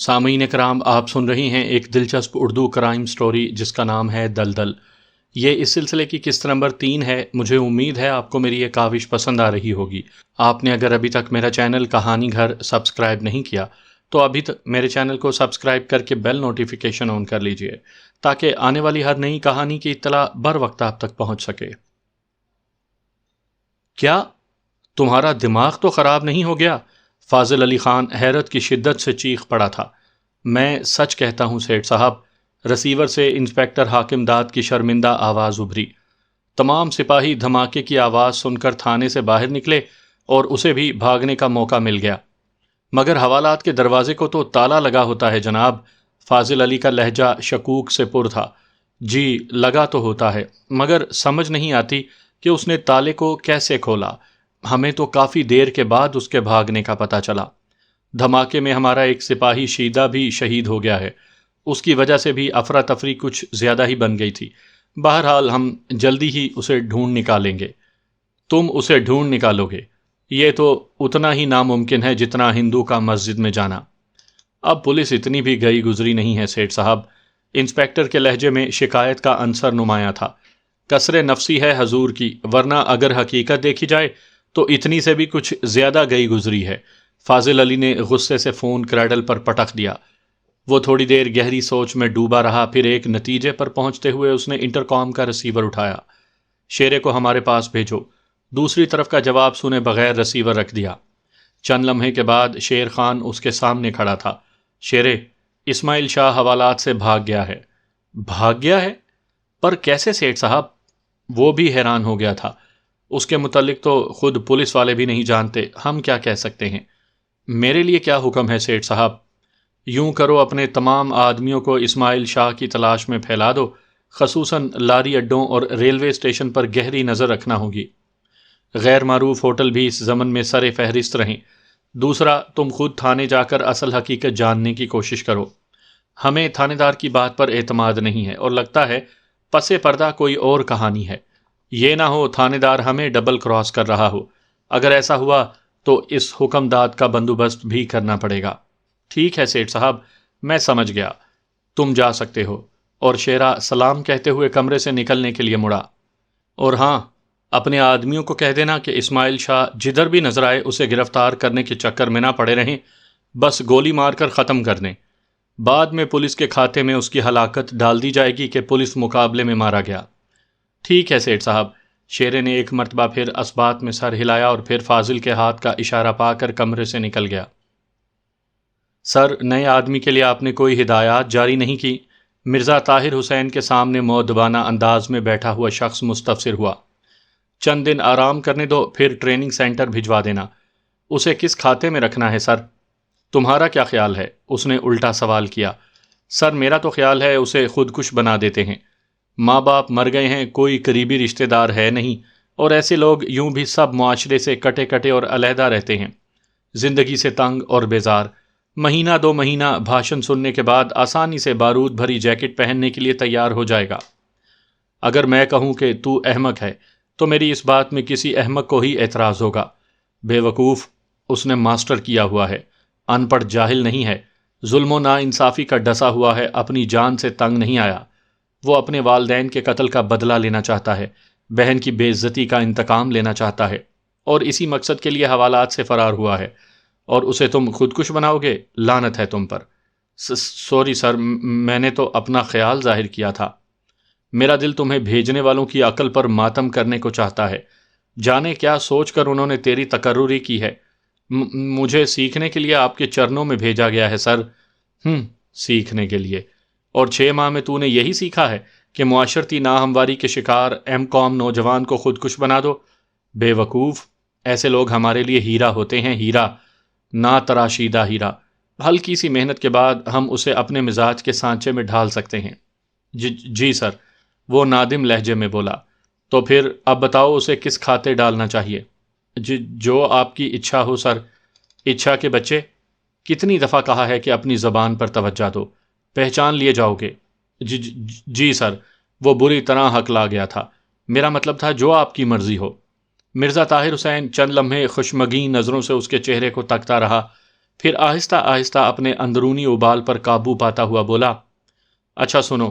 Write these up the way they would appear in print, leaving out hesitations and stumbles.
سامعین کرام، آپ سن رہی ہیں ایک دلچسپ اردو کرائم سٹوری جس کا نام ہے دلدل۔ یہ اس سلسلے کی قسط نمبر 3 ہے۔ مجھے امید ہے آپ کو میری یہ کاوش پسند آ رہی ہوگی۔ آپ نے اگر ابھی تک میرا چینل کہانی گھر سبسکرائب نہیں کیا تو ابھی تک میرے چینل کو سبسکرائب کر کے بیل نوٹیفیکیشن آن کر لیجئے تاکہ آنے والی ہر نئی کہانی کی اطلاع بر وقت آپ تک پہنچ سکے۔ کیا تمہارا دماغ تو خراب نہیں ہو گیا؟ فاضل علی خان حیرت کی شدت سے چیخ پڑا تھا۔ میں سچ کہتا ہوں سیٹھ صاحب، رسیور سے انسپیکٹر حاکم داد کی شرمندہ آواز ابھری۔ تمام سپاہی دھماکے کی آواز سن کر تھانے سے باہر نکلے اور اسے بھی بھاگنے کا موقع مل گیا۔ مگر حوالات کے دروازے کو تو تالا لگا ہوتا ہے جناب۔ فاضل علی کا لہجہ شکوک سے پر تھا۔ جی لگا تو ہوتا ہے، مگر سمجھ نہیں آتی کہ اس نے تالے کو کیسے کھولا۔ ہمیں تو کافی دیر کے بعد اس کے بھاگنے کا پتہ چلا۔ دھماکے میں ہمارا ایک سپاہی شیدہ بھی شہید ہو گیا ہے۔ اس کی وجہ سے بھی افراتفری کچھ زیادہ ہی بن گئی تھی۔ بہرحال ہم جلدی ہی اسے ڈھونڈ نکالیں گے۔ تم اسے ڈھونڈ نکالو گے؟ یہ تو اتنا ہی ناممکن ہے جتنا ہندو کا مسجد میں جانا۔ اب پولیس اتنی بھی گئی گزری نہیں ہے سیٹھ صاحب۔ انسپیکٹر کے لہجے میں شکایت کا عنصر نمایاں تھا۔ کسر نفسی ہے حضور کی، ورنہ اگر حقیقت دیکھی جائے تو اتنی سے بھی کچھ زیادہ گئی گزری ہے۔ فاضل علی نے غصے سے فون کریڈل پر پٹک دیا۔ وہ تھوڑی دیر گہری سوچ میں ڈوبا رہا، پھر ایک نتیجے پر پہنچتے ہوئے اس نے انٹرکام کا ریسیور اٹھایا۔ شیرے کو ہمارے پاس بھیجو۔ دوسری طرف کا جواب سنے بغیر ریسیور رکھ دیا۔ چند لمحے کے بعد شیر خان اس کے سامنے کھڑا تھا۔ شیرے، اسماعیل شاہ حوالات سے بھاگ گیا ہے۔ بھاگ گیا ہے؟ پر کیسے سیٹھ صاحب؟ وہ بھی حیران ہو گیا تھا۔ اس کے متعلق تو خود پولیس والے بھی نہیں جانتے، ہم کیا کہہ سکتے ہیں؟ میرے لیے کیا حکم ہے سیٹھ صاحب؟ یوں کرو، اپنے تمام آدمیوں کو اسماعیل شاہ کی تلاش میں پھیلا دو، خصوصاً لاری اڈوں اور ریلوے اسٹیشن پر گہری نظر رکھنا ہوگی۔ غیر معروف ہوٹل بھی اس ضمن میں سر فہرست رہیں۔ دوسرا، تم خود تھانے جا کر اصل حقیقت جاننے کی کوشش کرو۔ ہمیں تھانے دار کی بات پر اعتماد نہیں ہے اور لگتا ہے پس پردہ کوئی اور کہانی ہے۔ یہ نہ ہو تھانے دار ہمیں ڈبل کراس کر رہا ہو۔ اگر ایسا ہوا تو اس حکم داد کا بندوبست بھی کرنا پڑے گا۔ ٹھیک ہے سیٹھ صاحب، میں سمجھ گیا، تم جا سکتے ہو۔ اور شیرا سلام کہتے ہوئے کمرے سے نکلنے کے لیے مڑا۔ اور ہاں، اپنے آدمیوں کو کہہ دینا کہ اسماعیل شاہ جدھر بھی نظر آئے اسے گرفتار کرنے کے چکر میں نہ پڑے رہیں، بس گولی مار کر ختم کر دیں۔ بعد میں پولیس کے کھاتے میں اس کی ہلاکت ڈال دی جائے گی کہ پولیس مقابلے میں مارا گیا۔ ٹھیک ہے سیٹھ صاحب۔ شیرے نے ایک مرتبہ پھر اسبات میں سر ہلایا اور پھر فاضل کے ہاتھ کا اشارہ پا کر کمرے سے نکل گیا۔ سر، نئے آدمی کے لیے آپ نے کوئی ہدایات جاری نہیں کی؟ مرزا طاہر حسین کے سامنے مؤدبانہ انداز میں بیٹھا ہوا شخص مستفسر ہوا۔ چند دن آرام کرنے دو، پھر ٹریننگ سینٹر بھجوا دینا۔ اسے کس کھاتے میں رکھنا ہے سر؟ تمہارا کیا خیال ہے؟ اس نے الٹا سوال کیا۔ سر، میرا تو خیال ہے اسے خودکش بنا دیتے ہیں۔ ماں باپ مر گئے ہیں، کوئی قریبی رشتہ دار ہے نہیں، اور ایسے لوگ یوں بھی سب معاشرے سے کٹے کٹے اور علیحدہ رہتے ہیں، زندگی سے تنگ اور بیزار۔ مہینہ 2 مہینہ بھاشن سننے کے بعد آسانی سے بارود بھری جیکٹ پہننے کے لیے تیار ہو جائے گا۔ اگر میں کہوں کہ تو احمق ہے تو میری اس بات میں کسی احمق کو ہی اعتراض ہوگا۔ بے وقوف، اس نے ماسٹر کیا ہوا ہے، ان پڑھ جاہل نہیں ہے، ظلم و ناانصافی کا ڈسا ہوا ہے، اپنی جان سے تنگ نہیں آیا۔ وہ اپنے والدین کے قتل کا بدلہ لینا چاہتا ہے، بہن کی بے عزتی کا انتقام لینا چاہتا ہے، اور اسی مقصد کے لیے حوالات سے فرار ہوا ہے، اور اسے تم خودکش بناؤ گے؟ لعنت ہے تم پر۔ سوری سر، میں نے تو اپنا خیال ظاہر کیا تھا۔ میرا دل تمہیں بھیجنے والوں کی عقل پر ماتم کرنے کو چاہتا ہے۔ جانے کیا سوچ کر انہوں نے تیری تقرری کی ہے۔ مجھے سیکھنے کے لیے آپ کے چرنوں میں بھیجا گیا ہے سر۔ سیکھنے کے لیے؟ اور 6 ماہ میں تو نے یہی سیکھا ہے کہ معاشرتی ناہمواری کے شکار M.Com نوجوان کو خودکش بنا دو؟ بے وقوف، ایسے لوگ ہمارے لیے ہیرا ہوتے ہیں، ہیرا، نا تراشیدہ ہیرا۔ ہلکی سی محنت کے بعد ہم اسے اپنے مزاج کے سانچے میں ڈھال سکتے ہیں۔ جی سر، وہ نادم لہجے میں بولا۔ تو پھر اب بتاؤ اسے کس کھاتے ڈالنا چاہیے؟ جو آپ کی اچھا ہو سر۔ اچھا کے بچے، کتنی دفعہ کہا ہے کہ اپنی زبان پر توجہ دو، پہچان لیے جاؤ گے۔ جی سر، وہ بری طرح ہکلا گیا تھا۔ میرا مطلب تھا جو آپ کی مرضی ہو۔ مرزا طاہر حسین چند لمحے خشمگین نظروں سے اس کے چہرے کو تکتا رہا، پھر آہستہ آہستہ اپنے اندرونی ابال پر قابو پاتا ہوا بولا، اچھا سنو،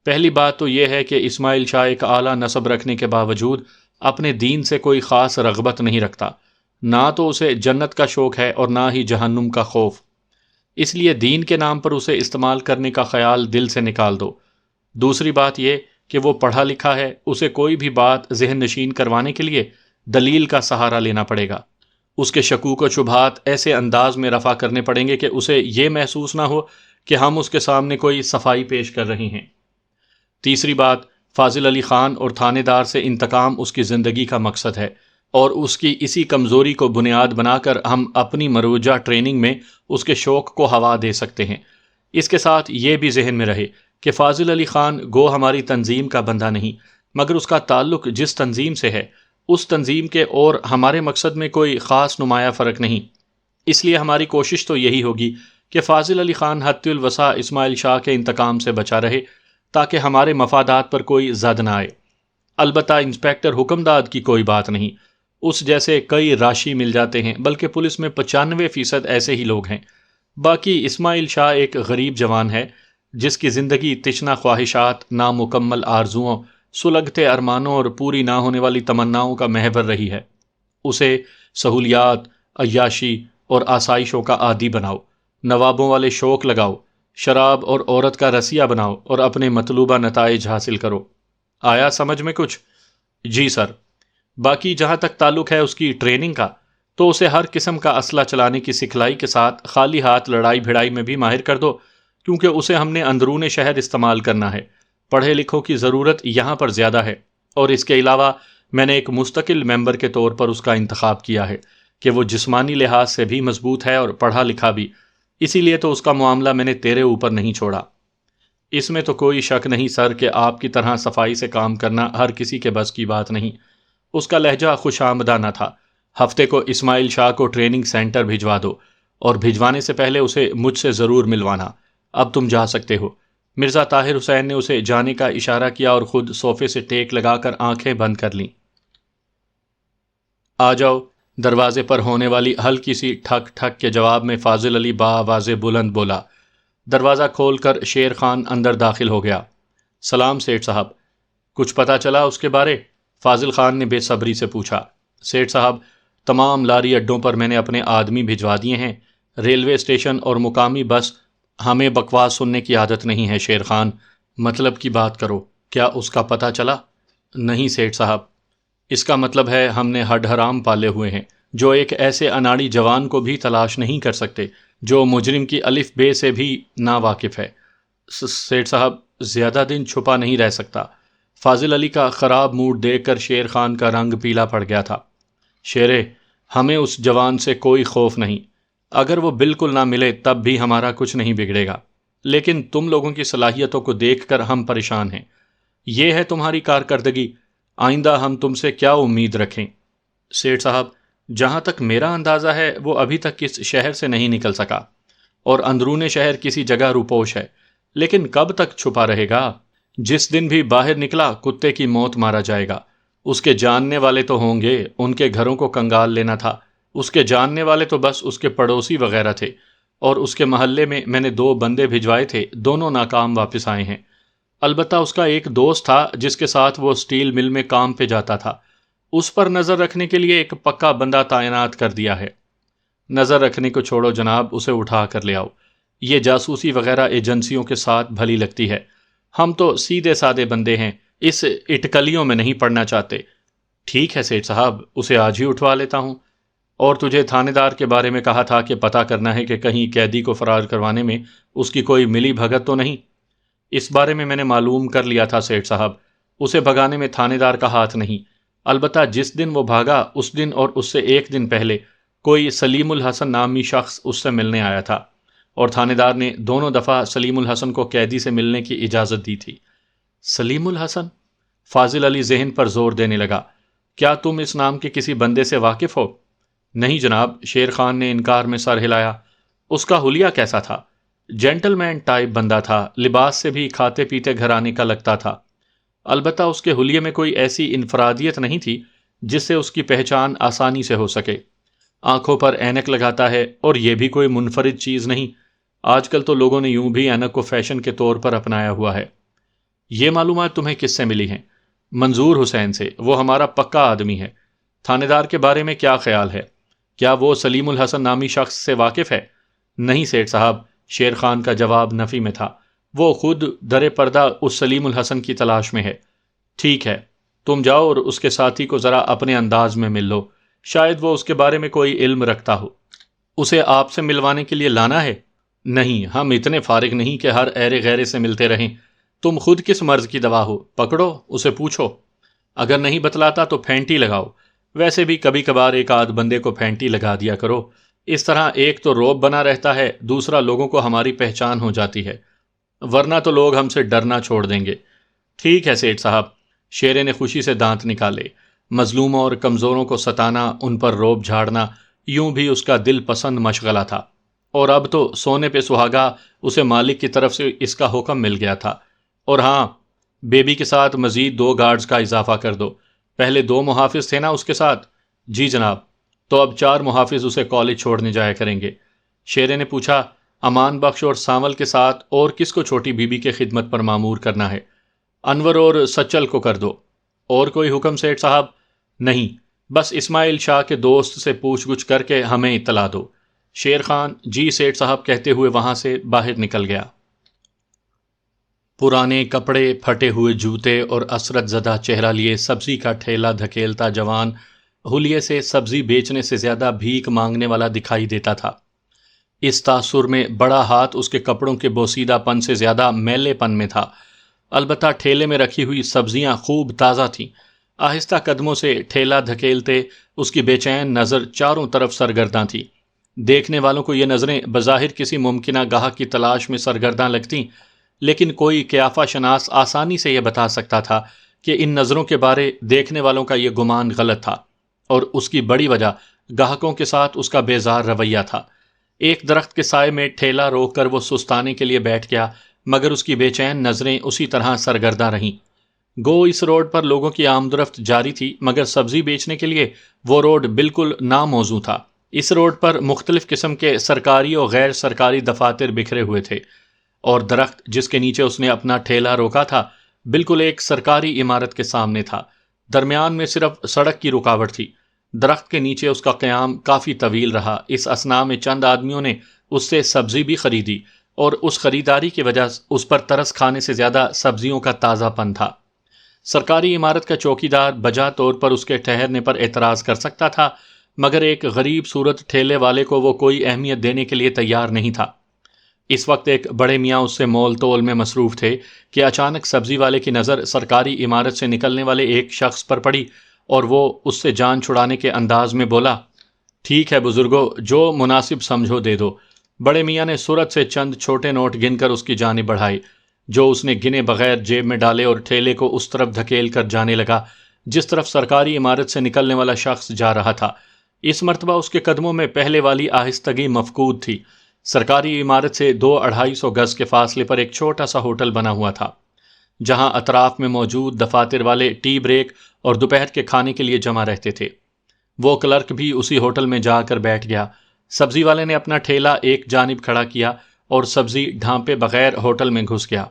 پہلی بات تو یہ ہے کہ اسماعیل شاہ ایک اعلیٰ نسب رکھنے کے باوجود اپنے دین سے کوئی خاص رغبت نہیں رکھتا، نہ تو اسے جنت کا شوق ہے اور نہ ہی جہنم کا خوف، اس لیے دین کے نام پر اسے استعمال کرنے کا خیال دل سے نکال دو۔ دوسری بات یہ کہ وہ پڑھا لکھا ہے، اسے کوئی بھی بات ذہن نشین کروانے کے لیے دلیل کا سہارا لینا پڑے گا، اس کے شکوک و شبہات ایسے انداز میں رفع کرنے پڑیں گے کہ اسے یہ محسوس نہ ہو کہ ہم اس کے سامنے کوئی صفائی پیش کر رہے ہیں۔ تیسری بات، فاضل علی خان اور تھانے دار سے انتقام اس کی زندگی کا مقصد ہے، اور اس کی اسی کمزوری کو بنیاد بنا کر ہم اپنی مروجہ ٹریننگ میں اس کے شوق کو ہوا دے سکتے ہیں۔ اس کے ساتھ یہ بھی ذہن میں رہے کہ فاضل علی خان گو ہماری تنظیم کا بندہ نہیں، مگر اس کا تعلق جس تنظیم سے ہے اس تنظیم کے اور ہمارے مقصد میں کوئی خاص نمایاں فرق نہیں، اس لیے ہماری کوشش تو یہی ہوگی کہ فاضل علی خان حد الوسع اسماعیل شاہ کے انتقام سے بچا رہے تاکہ ہمارے مفادات پر کوئی زد نہ آئے۔ البتہ انسپیکٹر حکمداد کی کوئی بات نہیں، اس جیسے کئی راشی مل جاتے ہیں، بلکہ پولیس میں 95% ایسے ہی لوگ ہیں۔ باقی اسماعیل شاہ ایک غریب جوان ہے جس کی زندگی تشنہ خواہشات، نامکمل آرزوؤں، سلگتے ارمانوں اور پوری نہ ہونے والی تمناؤں کا محور رہی ہے۔ اسے سہولیات، عیاشی اور آسائشوں کا عادی بناؤ، نوابوں والے شوق لگاؤ، شراب اور عورت کا رسیہ بناؤ اور اپنے مطلوبہ نتائج حاصل کرو۔ آیا سمجھ میں کچھ؟ جی سر۔ باقی جہاں تک تعلق ہے اس کی ٹریننگ کا، تو اسے ہر قسم کا اسلحہ چلانے کی سکھلائی کے ساتھ خالی ہاتھ لڑائی بھڑائی میں بھی ماہر کر دو، کیونکہ اسے ہم نے اندرون شہر استعمال کرنا ہے۔ پڑھے لکھوں کی ضرورت یہاں پر زیادہ ہے، اور اس کے علاوہ میں نے ایک مستقل ممبر کے طور پر اس کا انتخاب کیا ہے کہ وہ جسمانی لحاظ سے بھی مضبوط ہے اور پڑھا لکھا بھی، اسی لیے تو اس کا معاملہ میں نے تیرے اوپر نہیں چھوڑا۔ اس میں تو کوئی شک نہیں سر کہ آپ کی طرح صفائی سے کام کرنا ہر کسی کے بس کی بات نہیں۔ اس کا لہجہ خوش آمدانہ تھا۔ ہفتے کو اسماعیل شاہ کو ٹریننگ سینٹر بھجوا دو، اور بھجوانے سے پہلے اسے مجھ سے ضرور ملوانا۔ اب تم جا سکتے ہو۔ مرزا طاہر حسین نے اسے جانے کا اشارہ کیا اور خود صوفے سے ٹیک لگا کر آنکھیں بند کر لیں۔ آ جاؤ، دروازے پر ہونے والی ہلکی سی ٹھک ٹھک کے جواب میں فاضل علی بآواز بلند بولا۔ دروازہ کھول کر شیر خان اندر داخل ہو گیا۔ سلام سیٹھ صاحب، کچھ پتہ چلا اس کے بارے؟ فاضل خان نے بے صبری سے پوچھا۔ سیٹھ صاحب، تمام لاری اڈوں پر میں نے اپنے آدمی بھجوا دیے ہیں، ریلوے اسٹیشن اور مقامی بس۔ ہمیں بکواس سننے کی عادت نہیں ہے شیر خان، مطلب کی بات کرو۔ کیا اس کا پتہ چلا؟ نہیں سیٹھ صاحب، اس کا مطلب ہے ہم نے ہڈ حرام پالے ہوئے ہیں جو ایک ایسے اناڑی جوان کو بھی تلاش نہیں کر سکتے جو مجرم کی الف بے سے بھی نا واقف ہے۔ سیٹھ صاحب، زیادہ دن چھپا نہیں رہ سکتا۔ فاضل علی کا خراب موڈ دیکھ کر شیر خان کا رنگ پیلا پڑ گیا تھا۔ شیرے، ہمیں اس جوان سے کوئی خوف نہیں، اگر وہ بالکل نہ ملے تب بھی ہمارا کچھ نہیں بگڑے گا، لیکن تم لوگوں کی صلاحیتوں کو دیکھ کر ہم پریشان ہیں۔ یہ ہے تمہاری کارکردگی، آئندہ ہم تم سے کیا امید رکھیں؟ سیٹھ صاحب، جہاں تک میرا اندازہ ہے وہ ابھی تک اس شہر سے نہیں نکل سکا، اور اندرون شہر کسی جگہ روپوش ہے، لیکن کب تک چھپا رہے گا؟ جس دن بھی باہر نکلا کتے کی موت مارا جائے گا۔ اس کے جاننے والے تو ہوں گے، ان کے گھروں کو کنگال لینا تھا۔ اس کے جاننے والے تو بس اس کے پڑوسی وغیرہ تھے، اور اس کے محلے میں نے 2 بندے بھجوائے تھے، دونوں ناکام واپس آئے ہیں۔ البتہ اس کا ایک دوست تھا جس کے ساتھ وہ سٹیل مل میں کام پہ جاتا تھا، اس پر نظر رکھنے کے لیے ایک پکا بندہ تعینات کر دیا ہے۔ نظر رکھنے کو چھوڑو جناب، اسے اٹھا کر لے آؤ۔ یہ جاسوسی وغیرہ ایجنسیوں کے ساتھ بھلی لگتی ہے، ہم تو سیدھے سادے بندے ہیں، اس اٹکلیوں میں نہیں پڑنا چاہتے۔ ٹھیک ہے سیٹھ صاحب، اسے آج ہی اٹھوا لیتا ہوں۔ اور تجھے تھانے دار کے بارے میں کہا تھا کہ پتہ کرنا ہے کہ کہیں قیدی کو فرار کروانے میں اس کی کوئی ملی بھگت تو نہیں؟ اس بارے میں نے معلوم کر لیا تھا سیٹھ صاحب، اسے بھگانے میں تھانے دار کا ہاتھ نہیں۔ البتہ جس دن وہ بھاگا اس دن اور اس سے 1 دن پہلے کوئی سلیم الحسن نامی شخص اس سے ملنے آیا تھا، اور تھانے دار نے دونوں دفعہ سلیم الحسن کو قیدی سے ملنے کی اجازت دی تھی۔ سلیم الحسن؟ فاضل علی ذہن پر زور دینے لگا۔ کیا تم اس نام کے کسی بندے سے واقف ہو؟ نہیں جناب، شیر خان نے انکار میں سر ہلایا۔ اس کا حلیہ کیسا تھا؟ جینٹل مین ٹائپ بندہ تھا، لباس سے بھی کھاتے پیتے گھرانے کا لگتا تھا۔ البتہ اس کے حلیے میں کوئی ایسی انفرادیت نہیں تھی جس سے اس کی پہچان آسانی سے ہو سکے۔ آنکھوں پر اینک لگاتا ہے، اور یہ بھی کوئی منفرد چیز نہیں، آج کل تو لوگوں نے یوں بھی اینک کو فیشن کے طور پر اپنایا ہوا ہے۔ یہ معلومات تمہیں کس سے ملی ہیں؟ منظور حسین سے، وہ ہمارا پکا آدمی ہے۔ تھانے دار کے بارے میں کیا خیال ہے؟ کیا وہ سلیم الحسن نامی شخص سے واقف ہے؟ نہیں سیٹھ صاحب، شیر خان کا جواب نفی میں تھا۔ وہ خود در پردہ اس سلیم الحسن کی تلاش میں ہے۔ ٹھیک ہے، تم جاؤ اور اس کے ساتھی کو ذرا اپنے انداز میں مل لو، شاید وہ اس کے بارے میں کوئی علم رکھتا ہو۔ اسے آپ سے ملوانے کے لیے لانا ہے؟ نہیں، ہم اتنے فارغ نہیں کہ ہر ایرے غیرے سے ملتے رہیں۔ تم خود کس مرض کی دوا ہو؟ پکڑو اسے، پوچھو۔ اگر نہیں بتلاتا تو پھینٹی لگاؤ۔ ویسے بھی کبھی کبھار ایک آدھ بندے کو پھینٹی لگا دیا کرو، اس طرح ایک تو روب بنا رہتا ہے، دوسرا لوگوں کو ہماری پہچان ہو جاتی ہے، ورنہ تو لوگ ہم سے ڈرنا چھوڑ دیں گے۔ ٹھیک ہے سیٹھ صاحب، شیرے نے خوشی سے دانت نکالے۔ مظلوموں اور کمزوروں کو ستانا، ان پر روب جھاڑنا، یوں بھی اس کا دل پسند مشغلہ تھا، اور اب تو سونے پہ سہاگا اسے مالک کی طرف سے اس کا حکم مل گیا تھا۔ اور ہاں، بیبی کے ساتھ مزید 2 گارڈز کا اضافہ کر دو۔ پہلے 2 محافظ تھے نا اس کے ساتھ؟ جی جناب۔ تو اب 4 محافظ اسے کالج چھوڑنے جایا کریں گے۔ شیرے نے پوچھا، امان بخش اور سانول کے ساتھ اور کس کو چھوٹی بیبی کے خدمت پر مامور کرنا ہے؟ انور اور سچل کو کر دو۔ اور کوئی حکم سیٹھ صاحب؟ نہیں، بس اسماعیل شاہ کے دوست سے پوچھ گچھ کر کے ہمیں اطلاع دو۔ شیر خان جی سیٹھ صاحب کہتے ہوئے وہاں سے باہر نکل گیا۔ پرانے کپڑے، پھٹے ہوئے جوتے اور عسرت زدہ چہرہ لیے سبزی کا ٹھیلا دھکیلتا جوان حلیے سے سبزی بیچنے سے زیادہ بھیک مانگنے والا دکھائی دیتا تھا۔ اس تاثر میں بڑا ہاتھ اس کے کپڑوں کے بوسیدہ پن سے زیادہ میلے پن میں تھا۔ البتہ ٹھیلے میں رکھی ہوئی سبزیاں خوب تازہ تھیں۔ آہستہ قدموں سے ٹھیلا دھکیلتے اس کی بے چین نظر چاروں طرف سرگرداں تھی۔ دیکھنے والوں کو یہ نظریں بظاہر کسی ممکنہ گاہک کی تلاش میں سرگرداں لگتیں، لیکن کوئی قیافہ شناس آسانی سے یہ بتا سکتا تھا کہ ان نظروں کے بارے دیکھنے والوں کا یہ گمان غلط تھا، اور اس کی بڑی وجہ گاہکوں کے ساتھ اس کا بیزار رویہ تھا۔ ایک درخت کے سائے میں ٹھیلا روک کر وہ سستانے کے لیے بیٹھ گیا، مگر اس کی بے چین نظریں اسی طرح سرگرداں رہیں۔ گو اس روڈ پر لوگوں کی آمد و رفت جاری تھی، مگر سبزی بیچنے کے لیے وہ روڈ بالکل ناموزوں تھا۔ اس روڈ پر مختلف قسم کے سرکاری اور غیر سرکاری دفاتر بکھرے ہوئے تھے، اور درخت جس کے نیچے اس نے اپنا ٹھیلا روکا تھا بالکل ایک سرکاری عمارت کے سامنے تھا۔ درمیان میں صرف سڑک کی رکاوٹ تھی۔ درخت کے نیچے اس کا قیام کافی طویل رہا۔ اس اثناء میں چند آدمیوں نے اس سے سبزی بھی خریدی، اور اس خریداری کی وجہ اس پر ترس کھانے سے زیادہ سبزیوں کا تازہ پن تھا۔ سرکاری عمارت کا چوکیدار بجا طور پر اس کے ٹھہرنے پر اعتراض کر سکتا تھا، مگر ایک غریب صورت ٹھیلے والے کو وہ کوئی اہمیت دینے کے لیے تیار نہیں تھا۔ اس وقت ایک بڑے میاں اس سے مول تول میں مصروف تھے کہ اچانک سبزی والے کی نظر سرکاری عمارت سے نکلنے والے ایک شخص پر پڑی، اور وہ اس سے جان چھڑانے کے انداز میں بولا، ٹھیک ہے بزرگو، جو مناسب سمجھو دے دو۔ بڑے میاں نے سرعت سے چند چھوٹے نوٹ گن کر اس کی جانب بڑھائے، جو اس نے گنے بغیر جیب میں ڈالے، اور ٹھیلے کو اس طرف دھکیل کر جانے لگا جس طرف سرکاری عمارت سے نکلنے والا شخص جا رہا تھا۔ اس مرتبہ اس کے قدموں میں پہلے والی آہستگی مفقود تھی۔ سرکاری عمارت سے 200-250 گز کے فاصلے پر ایک چھوٹا سا ہوٹل بنا ہوا تھا، جہاں اطراف میں موجود دفاتر والے ٹی بریک اور دوپہر کے کھانے کے لیے جمع رہتے تھے۔ وہ کلرک بھی اسی ہوٹل میں جا کر بیٹھ گیا۔ سبزی والے نے اپنا ٹھیلا ایک جانب کھڑا کیا اور سبزی ڈھانپے بغیر ہوٹل میں گھس گیا۔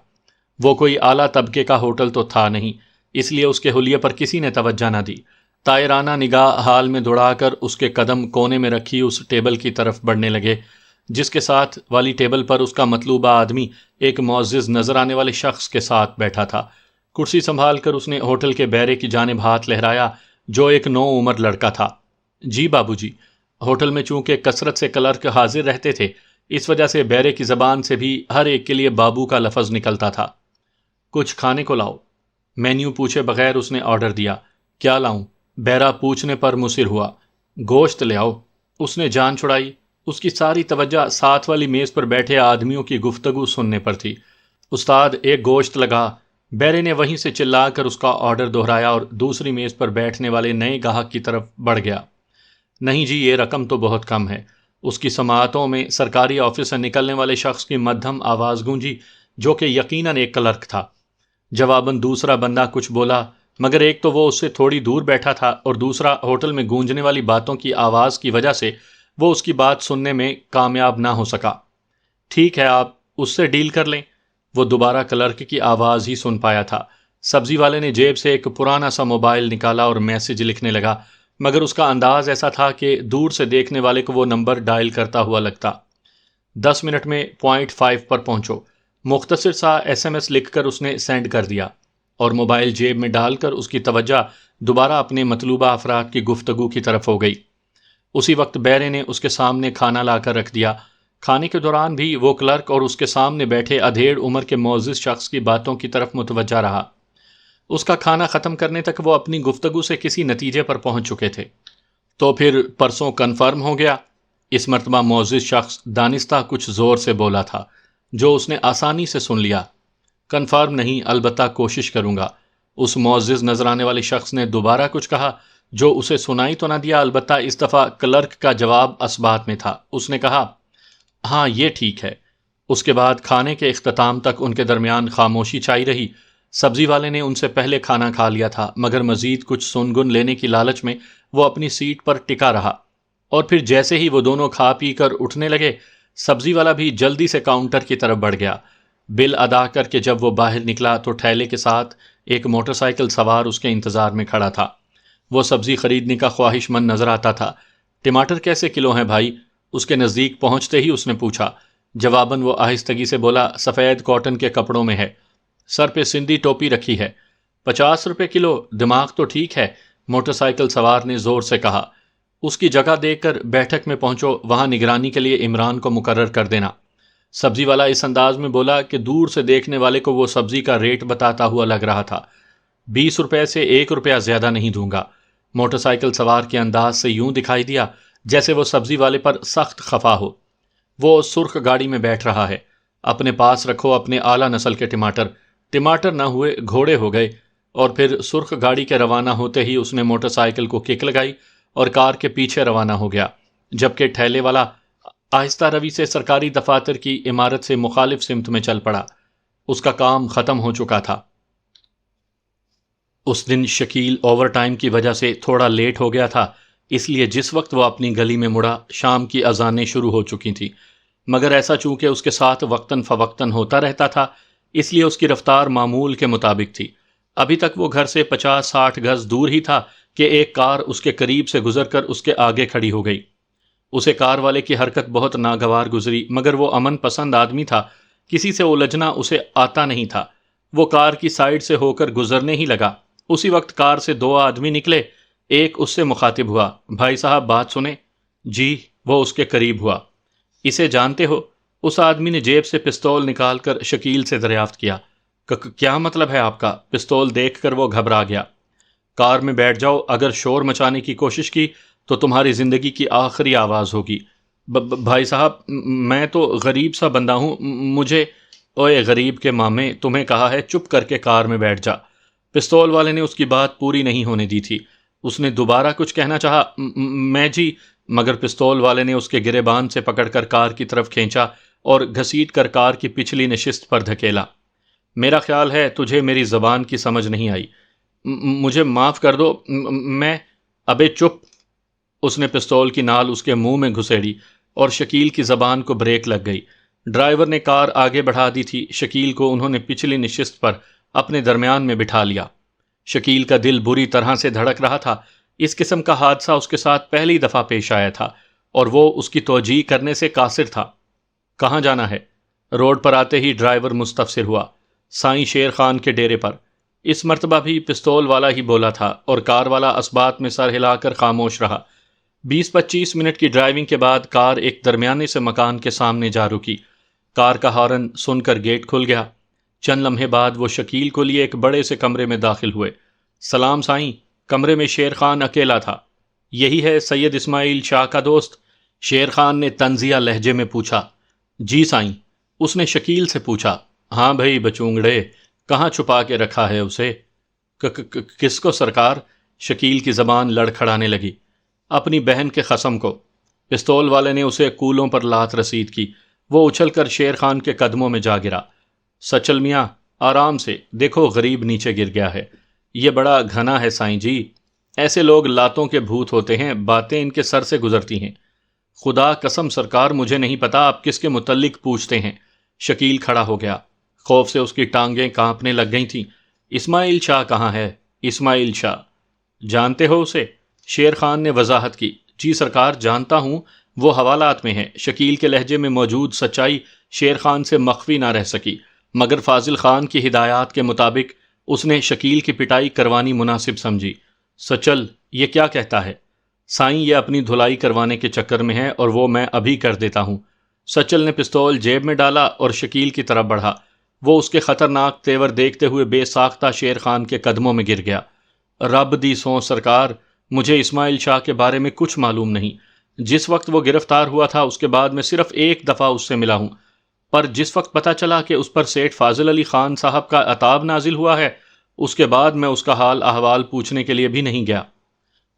وہ کوئی اعلیٰ طبقے کا ہوٹل تو تھا نہیں، اس لیے اس کے حلیے پر کسی نے توجہ نہ دی۔ طائرانہ نگاہ حال میں دوڑا کر اس کے قدم کونے میں رکھی اس ٹیبل کی طرف بڑھنے لگے جس کے ساتھ والی ٹیبل پر اس کا مطلوبہ آدمی ایک معزز نظر آنے والے شخص کے ساتھ بیٹھا تھا۔ کرسی سنبھال کر اس نے ہوٹل کے بیرے کی جانب ہاتھ لہرایا جو ایک نو عمر لڑکا تھا۔ جی بابو جی۔ ہوٹل میں چونکہ کثرت سے کلرک حاضر رہتے تھے، اس وجہ سے بیرے کی زبان سے بھی ہر ایک کے لیے بابو کا لفظ نکلتا تھا۔ کچھ کھانے کو لاؤ۔ مینیو پوچھے بغیر اس نے آرڈر دیا۔ کیا لاؤں؟ بیرا پوچھنے پر مصر ہوا۔ گوشت لے آؤ۔ اس نے جان چھڑائی۔ اس کی ساری توجہ ساتھ والی میز پر بیٹھے آدمیوں کی گفتگو سننے پر تھی۔ استاد ایک گوشت لگا۔ بیرے نے وہیں سے چلا کر اس کا آرڈر دہرایا اور دوسری میز پر بیٹھنے والے نئے گاہک کی طرف بڑھ گیا۔ نہیں جی، یہ رقم تو بہت کم ہے۔ اس کی سماعتوں میں سرکاری آفس سے نکلنے والے شخص کی مدھم آواز گونجی جو کہ یقیناً ایک کلرک تھا۔ جواباً دوسرا بندہ کچھ بولا مگر ایک تو وہ اس سے تھوڑی دور بیٹھا تھا اور دوسرا ہوٹل میں گونجنے والی باتوں کی آواز کی وجہ سے وہ اس کی بات سننے میں کامیاب نہ ہو سکا۔ ٹھیک ہے، آپ اس سے ڈیل کر لیں۔ وہ دوبارہ کلرک کی آواز ہی سن پایا تھا۔ سبزی والے نے جیب سے ایک پرانا سا موبائل نکالا اور میسج لکھنے لگا، مگر اس کا انداز ایسا تھا کہ دور سے دیکھنے والے کو وہ نمبر ڈائل کرتا ہوا لگتا۔ 10 منٹ میں .5 پر پہنچو، مختصر سا SMS لکھ کر اس نے سینڈ کر دیا اور موبائل جیب میں ڈال کر اس کی توجہ دوبارہ اپنے مطلوبہ افراد کی گفتگو کی طرف ہو گئی۔ اسی وقت بیرے نے اس کے سامنے کھانا لا کر رکھ دیا۔ کھانے کے دوران بھی وہ کلرک اور اس کے سامنے بیٹھے ادھیڑ عمر کے معزز شخص کی باتوں کی طرف متوجہ رہا۔ اس کا کھانا ختم کرنے تک وہ اپنی گفتگو سے کسی نتیجے پر پہنچ چکے تھے۔ تو پھر پرسوں کنفرم ہو گیا؟ اس مرتبہ معزز شخص دانستہ کچھ زور سے بولا تھا، جو اس نے آسانی سے سن لیا۔ کنفرم نہیں، البتہ کوشش کروں گا۔ اس معزز نظر آنے والے شخص نے دوبارہ کچھ کہا جو اسے سنائی تو نہ دیا، البتہ اس دفعہ کلرک کا جواب اثبات میں تھا۔ اس نے کہا، ہاں یہ ٹھیک ہے۔ اس کے بعد کھانے کے اختتام تک ان کے درمیان خاموشی چھائی رہی۔ سبزی والے نے ان سے پہلے کھانا کھا لیا تھا، مگر مزید کچھ سنگن لینے کی لالچ میں وہ اپنی سیٹ پر ٹکا رہا، اور پھر جیسے ہی وہ دونوں کھا پی کر اٹھنے لگے، سبزی والا بھی جلدی سے کاؤنٹر کی طرف بڑھ گیا۔ بل ادا کر کے جب وہ باہر نکلا تو ٹھیلے کے ساتھ ایک موٹر سائیکل سوار اس کے انتظار میں کھڑا تھا۔ وہ سبزی خریدنے کا خواہش مند نظر آتا تھا۔ ٹماٹر کیسے کلو ہیں بھائی؟ اس کے نزدیک پہنچتے ہی اس نے پوچھا۔ جواباً وہ آہستگی سے بولا، سفید کاٹن کے کپڑوں میں ہے، سر پہ سندھی ٹوپی رکھی ہے۔ 50 روپے کلو؟ دماغ تو ٹھیک ہے، موٹر سائیکل سوار نے زور سے کہا۔ اس کی جگہ دیکھ کر بیٹھک میں پہنچو، وہاں نگرانی کے لیے عمران کو مقرر کر دینا۔ سبزی والا اس انداز میں بولا کہ دور سے دیکھنے والے کو وہ سبزی کا ریٹ بتاتا ہوا لگ رہا تھا۔ 20 روپے سے 1 روپیہ زیادہ نہیں دوں گا۔ موٹر سائیکل سوار کے انداز سے یوں دکھائی دیا جیسے وہ سبزی والے پر سخت خفا ہو۔ وہ سرخ گاڑی میں بیٹھ رہا ہے، اپنے پاس رکھو اپنے اعلیٰ نسل کے ٹماٹر۔ ٹماٹر نہ ہوئے گھوڑے ہو گئے۔ اور پھر سرخ گاڑی کے روانہ ہوتے ہی اس نے موٹر سائیکل کو کک لگائی اور کار کے پیچھے روانہ ہو گیا، جبکہ ٹھیلے والا آہستہ روی سے سرکاری دفاتر کی عمارت سے مخالف سمت میں چل پڑا۔ اس کا کام ختم ہو چکا تھا۔ اس دن شکیل اوور ٹائم کی وجہ سے تھوڑا لیٹ ہو گیا تھا، اس لیے جس وقت وہ اپنی گلی میں مڑا شام کی اذانیں شروع ہو چکی تھیں، مگر ایسا چونکہ اس کے ساتھ وقتاً فوقتاً ہوتا رہتا تھا، اس لیے اس کی رفتار معمول کے مطابق تھی۔ ابھی تک وہ گھر سے 50-60 گز دور ہی تھا کہ ایک کار اس کے قریب سے گزر کر اس کے آگے کھڑی ہو گئی۔ اسے کار والے کی حرکت بہت ناگوار گزری، مگر وہ امن پسند آدمی تھا، کسی سے الجھنا اسے آتا نہیں تھا۔ وہ کار کی سائیڈ سے ہو کر گزرنے ہی لگا۔ اسی وقت کار سے 2 آدمی نکلے۔ ایک اس سے مخاطب ہوا، بھائی صاحب بات سنیں۔ جی۔ وہ اس کے قریب ہوا۔ اسے جانتے ہو؟ اس آدمی نے جیب سے پستول نکال کر شکیل سے دریافت کیا۔ کیا مطلب ہے آپ کا؟ پستول دیکھ کر وہ گھبرا گیا۔ کار میں بیٹھ جاؤ، اگر شور مچانے کی کوشش کی تو تمہاری زندگی کی آخری آواز ہوگی۔ بھائی صاحب میں تو غریب سا بندہ ہوں، مجھے… اوئے غریب کے مامے، تمہیں کہا ہے چپ کر کے کار میں بیٹھ جا۔ پستول والے نے اس کی بات پوری نہیں ہونے دی تھی۔ اس نے دوبارہ کچھ کہنا چاہا، میں جی، مگر پستول والے نے اس کے گریبان سے پکڑ کر کار کی طرف کھینچا اور گھسیٹ کر کار کی پچھلی نشست پر دھکیلا۔ میرا خیال ہے تجھے میری زبان کی سمجھ نہیں آئی، مجھے معاف کر دو، میں… ابے چپ! اس نے پستول کی نال اس کے منہ میں گھسیڑی اور شکیل کی زبان کو بریک لگ گئی۔ ڈرائیور نے کار آگے بڑھا دی تھی، شکیل کو انہوں نے پچھلی نشست پر اپنے درمیان میں بٹھا لیا۔ شکیل کا دل بری طرح سے دھڑک رہا تھا۔ اس قسم کا حادثہ اس کے ساتھ پہلی دفعہ پیش آیا تھا اور وہ اس کی توجیہ کرنے سے قاصر تھا۔ کہاں جانا ہے؟ روڈ پر آتے ہی ڈرائیور مستفسر ہوا۔ سائیں شیر خان کے ڈیرے پر۔ اس مرتبہ بھی پستول والا ہی بولا تھا اور کار والا اسبات میں سر ہلا کر خاموش رہا۔ 20-25 منٹ کی ڈرائیونگ کے بعد کار ایک درمیانے سے مکان کے سامنے جا رکی۔ کار کا ہارن سن کر گیٹ کھل گیا۔ چند لمحے بعد وہ شکیل کو لیے ایک بڑے سے کمرے میں داخل ہوئے۔ سلام سائیں۔ کمرے میں شیر خان اکیلا تھا۔ یہی ہے سید اسماعیل شاہ کا دوست؟ شیر خان نے طنزیہ لہجے میں پوچھا۔ جی سائیں۔ اس نے شکیل سے پوچھا۔ ہاں بھئی بچونگڑے، کہاں چھپا کے رکھا ہے اسے؟ کس کو سرکار؟ شکیل کی زبان لڑکھڑانے لگی۔ اپنی بہن کے خصم کو۔ پستول والے نے اسے کولوں پر لات رسید کی۔ وہ اچھل کر شیر خان کے قدموں میں جا گرا۔ سچل میاں، آرام سے، دیکھو غریب نیچے گر گیا ہے۔ یہ بڑا گھنا ہے سائیں جی، ایسے لوگ لاتوں کے بھوت ہوتے ہیں، باتیں ان کے سر سے گزرتی ہیں۔ خدا قسم سرکار مجھے نہیں پتا آپ کس کے متعلق پوچھتے ہیں۔ شکیل کھڑا ہو گیا، خوف سے اس کی ٹانگیں کانپنے لگ گئی تھیں۔ اسماعیل شاہ کہاں ہے؟ اسماعیل شاہ جانتے ہو اسے؟ شیر خان نے وضاحت کی۔ جی سرکار جانتا ہوں، وہ حوالات میں ہے۔ شکیل کے لہجے میں موجود سچائی شیر خان سے مخفی نہ رہ سکی، مگر فاضل خان کی ہدایات کے مطابق اس نے شکیل کی پٹائی کروانی مناسب سمجھی۔ سچل یہ کیا کہتا ہے؟ سائیں یہ اپنی دھلائی کروانے کے چکر میں ہے اور وہ میں ابھی کر دیتا ہوں۔ سچل نے پستول جیب میں ڈالا اور شکیل کی طرف بڑھا۔ وہ اس کے خطرناک تیور دیکھتے ہوئے بے ساختہ شیر خان کے قدموں میں گر گیا۔ رب دی سو سرکار، مجھے اسماعیل شاہ کے بارے میں کچھ معلوم نہیں۔ جس وقت وہ گرفتار ہوا تھا اس کے بعد میں صرف ایک دفعہ اس سے ملا ہوں، پر جس وقت پتہ چلا کہ اس پر سیٹھ فاضل علی خان صاحب کا عتاب نازل ہوا ہے، اس کے بعد میں اس کا حال احوال پوچھنے کے لیے بھی نہیں گیا۔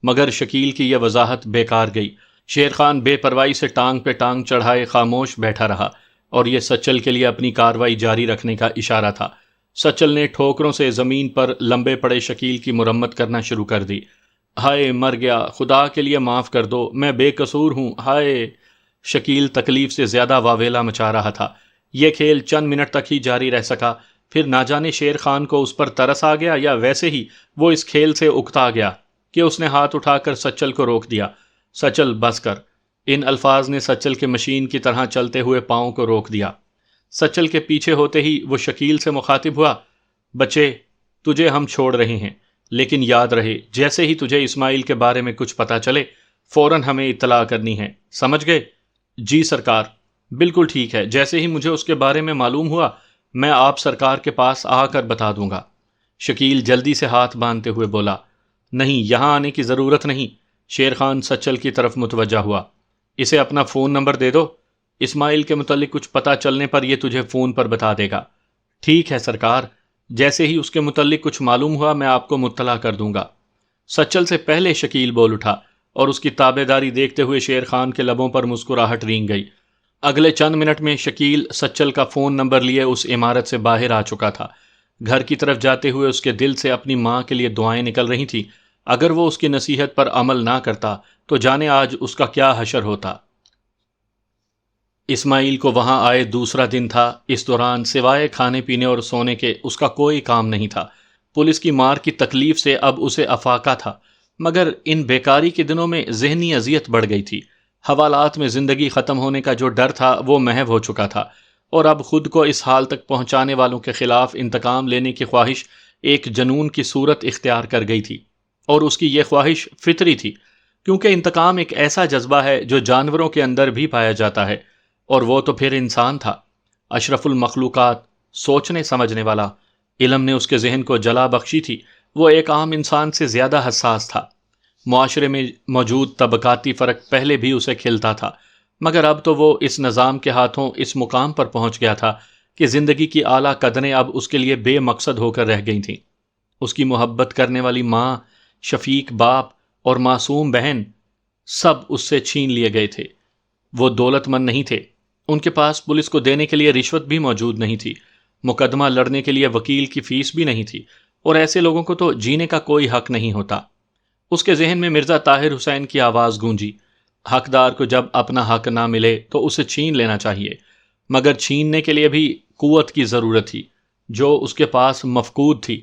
مگر شکیل کی یہ وضاحت بیکار گئی۔ شیر خان بے پرواہی سے ٹانگ پہ ٹانگ چڑھائے خاموش بیٹھا رہا، اور یہ سچل کے لیے اپنی کارروائی جاری رکھنے کا اشارہ تھا۔ سچل نے ٹھوکروں سے زمین پر لمبے پڑے شکیل کی مرمت کرنا شروع کر دی۔ ہائے مر گیا، خدا کے لیے معاف کر دو، میں بے قصور ہوں، ہائے۔ شکیل تکلیف سے زیادہ واویلا مچا رہا تھا۔ یہ کھیل چند منٹ تک ہی جاری رہ سکا، پھر نہ جانے شیر خان کو اس پر ترس آ گیا یا ویسے ہی وہ اس کھیل سے اکتا گیا کہ اس نے ہاتھ اٹھا کر سچل کو روک دیا۔ سچل بس کر۔ ان الفاظ نے سچل کے مشین کی طرح چلتے ہوئے پاؤں کو روک دیا۔ سچل کے پیچھے ہوتے ہی وہ شکیل سے مخاطب ہوا، بچے تجھے ہم چھوڑ رہے ہیں، لیکن یاد رہے جیسے ہی تجھے اسماعیل کے بارے میں کچھ پتا چلے فوراً ہمیں اطلاع کرنی ہے، سمجھ گئے؟ جی سرکار، بالکل ٹھیک ہے، جیسے ہی مجھے اس کے بارے میں معلوم ہوا میں آپ سرکار کے پاس آ کر بتا دوں گا۔ شکیل جلدی سے ہاتھ باندھتے ہوئے بولا، نہیں یہاں آنے کی ضرورت نہیں۔ شیر خان سچل کی طرف متوجہ ہوا، اسے اپنا فون نمبر دے دو، اسماعیل کے متعلق کچھ پتہ چلنے پر یہ تجھے فون پر بتا دے گا۔ ٹھیک ہے سرکار، جیسے ہی اس کے متعلق کچھ معلوم ہوا میں آپ کو مطلع کر دوں گا۔ سچل سے پہلے شکیل بول اٹھا، اور اس کی تابع داری دیکھتے ہوئے شیر خان کے لبوں پر مسکراہٹ رینگ گئی۔ اگلے چند منٹ میں شکیل سچل کا فون نمبر لیے اس عمارت سے باہر آ چکا تھا۔ گھر کی طرف جاتے ہوئے اس کے دل سے اپنی ماں کے لیے دعائیں نکل رہی تھیں۔ اگر وہ اس کی نصیحت پر عمل نہ کرتا تو جانے آج اس کا کیا حشر ہوتا۔ اسماعیل کو وہاں آئے دوسرا دن تھا۔ اس دوران سوائے کھانے پینے اور سونے کے اس کا کوئی کام نہیں تھا۔ پولیس کی مار کی تکلیف سے اب اسے افاقہ تھا، مگر ان بیکاری کے دنوں میں ذہنی اذیت بڑھ گئی تھی۔ حوالات میں زندگی ختم ہونے کا جو ڈر تھا وہ محو ہو چکا تھا، اور اب خود کو اس حال تک پہنچانے والوں کے خلاف انتقام لینے کی خواہش ایک جنون کی صورت اختیار کر گئی تھی۔ اور اس کی یہ خواہش فطری تھی، کیونکہ انتقام ایک ایسا جذبہ ہے جو جانوروں کے اندر بھی پایا جاتا ہے، اور وہ تو پھر انسان تھا، اشرف المخلوقات، سوچنے سمجھنے والا۔ علم نے اس کے ذہن کو جلا بخشی تھی، وہ ایک عام انسان سے زیادہ حساس تھا۔ معاشرے میں موجود طبقاتی فرق پہلے بھی اسے کھلتا تھا، مگر اب تو وہ اس نظام کے ہاتھوں اس مقام پر پہنچ گیا تھا کہ زندگی کی اعلیٰ قدریں اب اس کے لیے بے مقصد ہو کر رہ گئی تھیں۔ اس کی محبت کرنے والی ماں، شفیق باپ اور معصوم بہن سب اس سے چھین لیے گئے تھے۔ وہ دولت مند نہیں تھے، ان کے پاس پولیس کو دینے کے لیے رشوت بھی موجود نہیں تھی، مقدمہ لڑنے کے لیے وکیل کی فیس بھی نہیں تھی، اور ایسے لوگوں کو تو جینے کا کوئی حق نہیں ہوتا۔ اس کے ذہن میں مرزا طاہر حسین کی آواز گونجی، حقدار کو جب اپنا حق نہ ملے تو اسے چھین لینا چاہیے، مگر چھیننے کے لیے بھی قوت کی ضرورت تھی جو اس کے پاس مفقود تھی،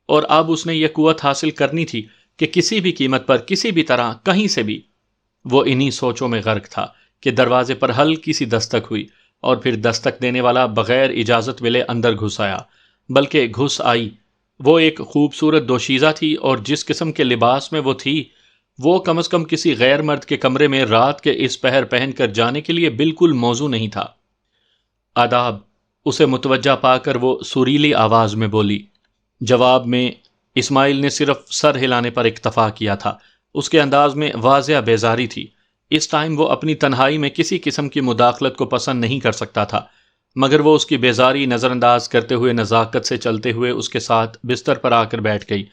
اور اب اس نے یہ قوت حاصل کرنی تھی کہ کسی بھی قیمت پر، کسی بھی طرح، کہیں سے بھی۔ وہ انہی سوچوں میں غرق تھا کہ دروازے پر ہلکی سی دستک ہوئی، اور پھر دستک دینے والا بغیر اجازت ملے اندر گھس آیا، بلکہ گھس آئی۔ وہ ایک خوبصورت دوشیزہ تھی، اور جس قسم کے لباس میں وہ تھی وہ کم از کم کسی غیر مرد کے کمرے میں رات کے اس پہر پہن کر جانے کے لیے بالکل موزوں نہیں تھا۔ آداب، اسے متوجہ پا کر وہ سریلی آواز میں بولی۔ جواب میں اسماعیل نے صرف سر ہلانے پر اکتفا کیا تھا۔ اس کے انداز میں واضح بیزاری تھی۔ اس ٹائم وہ اپنی تنہائی میں کسی قسم کی مداخلت کو پسند نہیں کر سکتا تھا، مگر وہ اس کی بیزاری نظر انداز کرتے ہوئے نزاکت سے چلتے ہوئے اس کے ساتھ بستر پر آ کر بیٹھ گئی۔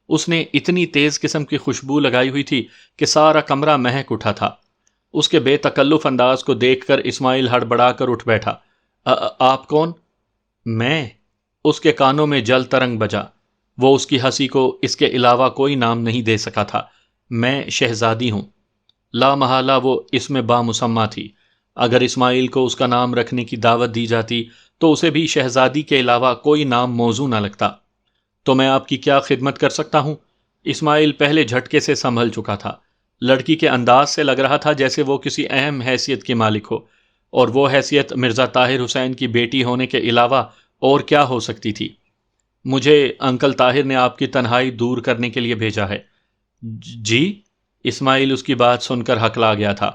اس نے اتنی تیز قسم کی خوشبو لگائی ہوئی تھی کہ سارا کمرہ مہک اٹھا تھا۔ اس کے بے تکلف انداز کو دیکھ کر اسماعیل ہڑبڑا کر اٹھ بیٹھا۔ آپ کون؟ میں؟ اس کے کانوں میں جل ترنگ بجا۔ وہ اس کی ہنسی کو اس کے علاوہ کوئی نام نہیں دے سکا تھا۔ میں شہزادی ہوں۔ لا محالہ وہ اس میں بامسمہ تھی۔ اگر اسماعیل کو اس کا نام رکھنے کی دعوت دی جاتی تو اسے بھی شہزادی کے علاوہ کوئی نام موزوں نہ لگتا۔ تو میں آپ کی کیا خدمت کر سکتا ہوں؟ اسماعیل پہلے جھٹکے سے سنبھل چکا تھا۔ لڑکی کے انداز سے لگ رہا تھا جیسے وہ کسی اہم حیثیت کے مالک ہو، اور وہ حیثیت مرزا طاہر حسین کی بیٹی ہونے کے علاوہ اور کیا ہو سکتی تھی؟ مجھے انکل طاہر نے آپ کی تنہائی دور کرنے کے لیے بھیجا ہے۔ جی؟ اسماعیل اس کی بات سن کر ہکلا گیا تھا۔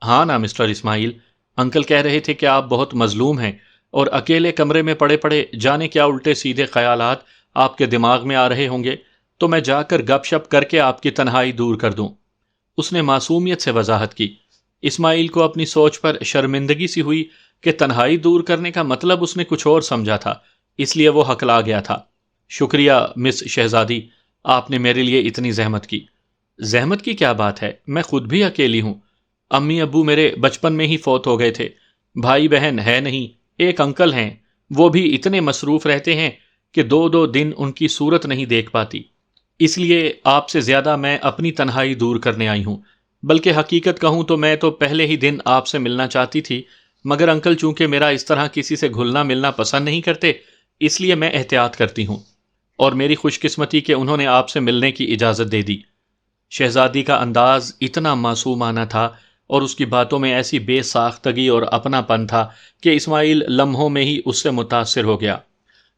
ہاں نا مسٹر اسماعیل، انکل کہہ رہے تھے کہ آپ بہت مظلوم ہیں اور اکیلے کمرے میں پڑے پڑے جانے کیا الٹے سیدھے خیالات آپ کے دماغ میں آ رہے ہوں گے، تو میں جا کر گپ شپ کر کے آپ کی تنہائی دور کر دوں۔ اس نے معصومیت سے وضاحت کی۔ اسماعیل کو اپنی سوچ پر شرمندگی سی ہوئی کہ تنہائی دور کرنے کا مطلب اس نے کچھ اور سمجھا تھا، اس لیے وہ ہکلا گیا تھا۔ شکریہ مس شہزادی، آپ نے میرے لیے اتنی زحمت کی۔ زحمت کی کیا بات ہے، میں خود بھی اکیلی ہوں۔ امی ابو میرے بچپن میں ہی فوت ہو گئے تھے، بھائی بہن ہے نہیں، ایک انکل ہیں، وہ بھی اتنے مصروف رہتے ہیں کہ دو دو دن ان کی صورت نہیں دیکھ پاتی۔ اس لیے آپ سے زیادہ میں اپنی تنہائی دور کرنے آئی ہوں۔ بلکہ حقیقت کہوں تو میں تو پہلے ہی دن آپ سے ملنا چاہتی تھی، مگر انکل چونکہ میرا اس طرح کسی سے گھلنا ملنا پسند نہیں کرتے، اس لیے میں احتیاط کرتی ہوں، اور میری خوش قسمتی کہ انہوں نے آپ سے ملنے کی اجازت دے دی۔ شہزادی کا انداز اتنا معصومانہ تھا اور اس کی باتوں میں ایسی بے ساختگی اور اپنا پن تھا کہ اسماعیل لمحوں میں ہی اس سے متاثر ہو گیا،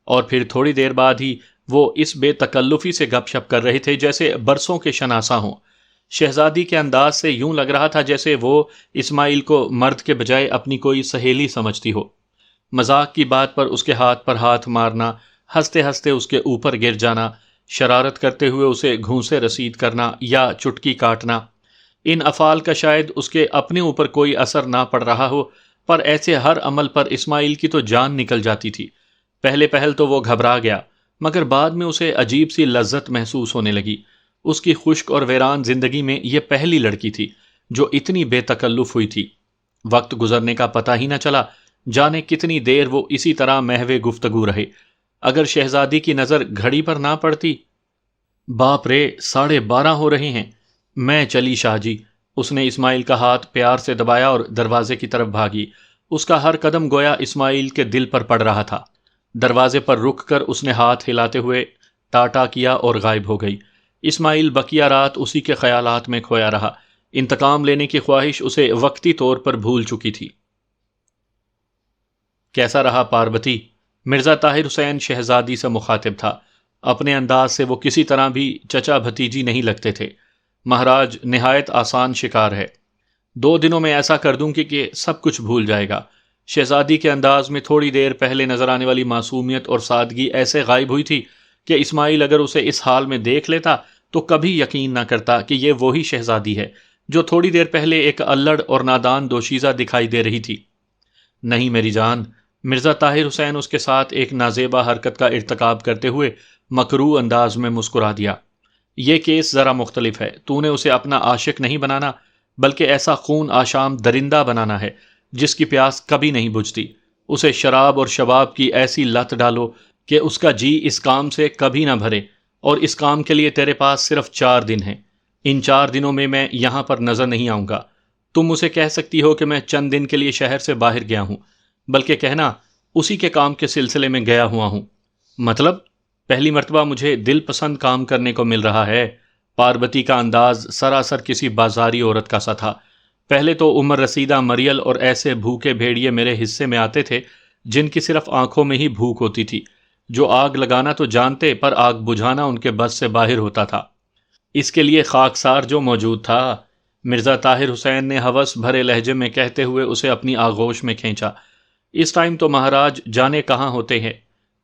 اور پھر تھوڑی دیر بعد ہی وہ اس بے تکلفی سے گپ شپ کر رہے تھے جیسے برسوں کے شناسا ہوں۔ شہزادی کے انداز سے یوں لگ رہا تھا جیسے وہ اسماعیل کو مرد کے بجائے اپنی کوئی سہیلی سمجھتی ہو۔ مذاق کی بات پر اس کے ہاتھ پر ہاتھ مارنا، ہنستے ہنستے اس کے اوپر گر جانا، شرارت کرتے ہوئے اسے گھونسے رسید کرنا یا چٹکی کاٹنا، ان افعال کا شاید اس کے اپنے اوپر کوئی اثر نہ پڑ رہا ہو، پر ایسے ہر عمل پر اسماعیل کی تو جان نکل جاتی تھی۔ پہلے پہل تو وہ گھبرا گیا، مگر بعد میں اسے عجیب سی لذت محسوس ہونے لگی۔ اس کی خشک اور ویران زندگی میں یہ پہلی لڑکی تھی جو اتنی بے تکلف ہوئی تھی۔ وقت گزرنے کا پتہ ہی نہ چلا، جانے کتنی دیر وہ اسی طرح محو گفتگو رہے۔ اگر شہزادی کی نظر گھڑی پر نہ پڑتی، باپ رے 12:30 ہو رہے ہیں، میں چلی شاہ جی۔ اس نے اسماعیل کا ہاتھ پیار سے دبایا اور دروازے کی طرف بھاگی۔ اس کا ہر قدم گویا اسماعیل کے دل پر پڑ رہا تھا۔ دروازے پر رک کر اس نے ہاتھ ہلاتے ہوئے ٹاٹا کیا اور غائب ہو گئی۔ اسماعیل بقیہ رات اسی کے خیالات میں کھویا رہا۔ انتقام لینے کی خواہش اسے وقتی طور پر بھول چکی تھی۔ کیسا رہا پاربتی؟ مرزا طاہر حسین شہزادی سے مخاطب تھا۔ اپنے انداز سے وہ کسی طرح بھی چچا بھتیجی نہیں لگتے تھے۔ مہاراج نہایت آسان شکار ہے، 2 دنوں میں ایسا کر دوں کہ سب کچھ بھول جائے گا۔ شہزادی کے انداز میں تھوڑی دیر پہلے نظر آنے والی معصومیت اور سادگی ایسے غائب ہوئی تھی کہ اسماعیل اگر اسے اس حال میں دیکھ لیتا تو کبھی یقین نہ کرتا کہ یہ وہی شہزادی ہے جو تھوڑی دیر پہلے ایک الڑ اور نادان دوشیزہ دکھائی دے رہی تھی۔ نہیں میری جان، مرزا طاہر حسین اس کے ساتھ ایک نازیبا حرکت کا ارتکاب کرتے ہوئے مکروہ انداز میں مسکرا دیا۔ یہ کیس ذرا مختلف ہے، تو نے اسے اپنا عاشق نہیں بنانا، بلکہ ایسا خون آشام درندہ بنانا ہے جس کی پیاس کبھی نہیں بجھتی۔ اسے شراب اور شباب کی ایسی لت ڈالو کہ اس کا جی اس کام سے کبھی نہ بھرے، اور اس کام کے لیے تیرے پاس صرف 4 دن ہیں۔ ان 4 دنوں میں میں یہاں پر نظر نہیں آؤں گا۔ تم اسے کہہ سکتی ہو کہ میں چند دن کے لیے شہر سے باہر گیا ہوں، بلکہ کہنا اسی کے کام کے سلسلے میں گیا ہوا ہوں۔ مطلب پہلی مرتبہ مجھے دل پسند کام کرنے کو مل رہا ہے۔ پاربتی کا انداز سراسر کسی بازاری عورت کا سا تھا۔ پہلے تو عمر رسیدہ مریل اور ایسے بھوکے بھیڑیے میرے حصے میں آتے تھے جن کی صرف آنکھوں میں ہی بھوک ہوتی تھی، جو آگ لگانا تو جانتے پر آگ بجھانا ان کے بس سے باہر ہوتا تھا۔ اس کے لیے خاکسار جو موجود تھا، مرزا طاہر حسین نے ہوس بھرے لہجے میں کہتے ہوئے اسے اپنی آغوش میں کھینچا۔ اس ٹائم تو مہاراج جانے کہاں ہوتے ہیں۔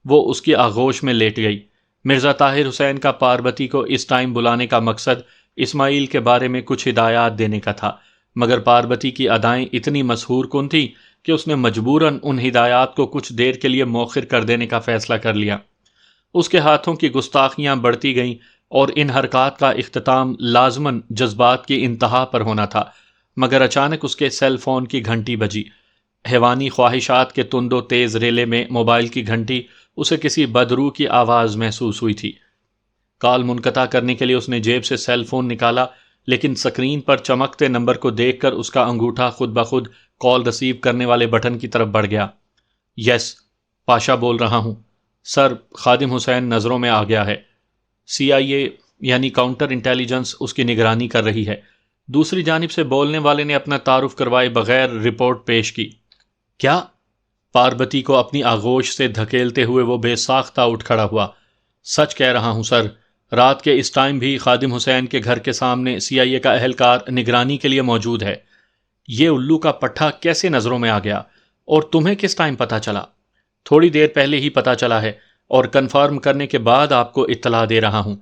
وہ اس کی آغوش میں لیٹ گئی۔ مرزا طاہر حسین کا پاربتی کو اس ٹائم بلانے کا مقصد اسماعیل کے بارے میں کچھ ہدایات دینے کا تھا، مگر پاربتی کی ادائیں اتنی مسحور کن تھیں کہ اس نے مجبوراً ان ہدایات کو کچھ دیر کے لیے مؤخر کر دینے کا فیصلہ کر لیا۔ اس کے ہاتھوں کی گستاخیاں بڑھتی گئیں اور ان حرکات کا اختتام لازماً جذبات کی انتہا پر ہونا تھا، مگر اچانک اس کے سیل فون کی گھنٹی بجی۔ حیوانی خواہشات کے تند و تیز ریلے میں موبائل کی گھنٹی اسے کسی بدروح کی آواز محسوس ہوئی تھی۔ کال منقطع کرنے کے لیے اس نے جیب سے سیل فون نکالا، لیکن سکرین پر چمکتے نمبر کو دیکھ کر اس کا انگوٹھا خود بخود کال ریسیو کرنے والے بٹن کی طرف بڑھ گیا۔ یس، پاشا بول رہا ہوں۔ سر، خادم حسین نظروں میں آ گیا ہے۔ CIA یعنی کاؤنٹر انٹیلیجنس اس کی نگرانی کر رہی ہے۔ دوسری جانب سے بولنے والے نے اپنا تعارف کروائے بغیر رپورٹ پیش کی۔ کیا؟ پاربتی کو اپنی آغوش سے دھکیلتے ہوئے وہ بے ساختہ اٹھ کھڑا ہوا۔ سچ کہہ رہا ہوں سر، رات کے اس ٹائم بھی خادم حسین کے گھر کے سامنے CIA کا اہلکار نگرانی کے لیے موجود ہے۔ یہ الو کا پٹھا کیسے نظروں میں آ گیا؟ اور تمہیں کس ٹائم پتہ چلا؟ تھوڑی دیر پہلے ہی پتہ چلا ہے، اور کنفرم کرنے کے بعد آپ کو اطلاع دے رہا ہوں۔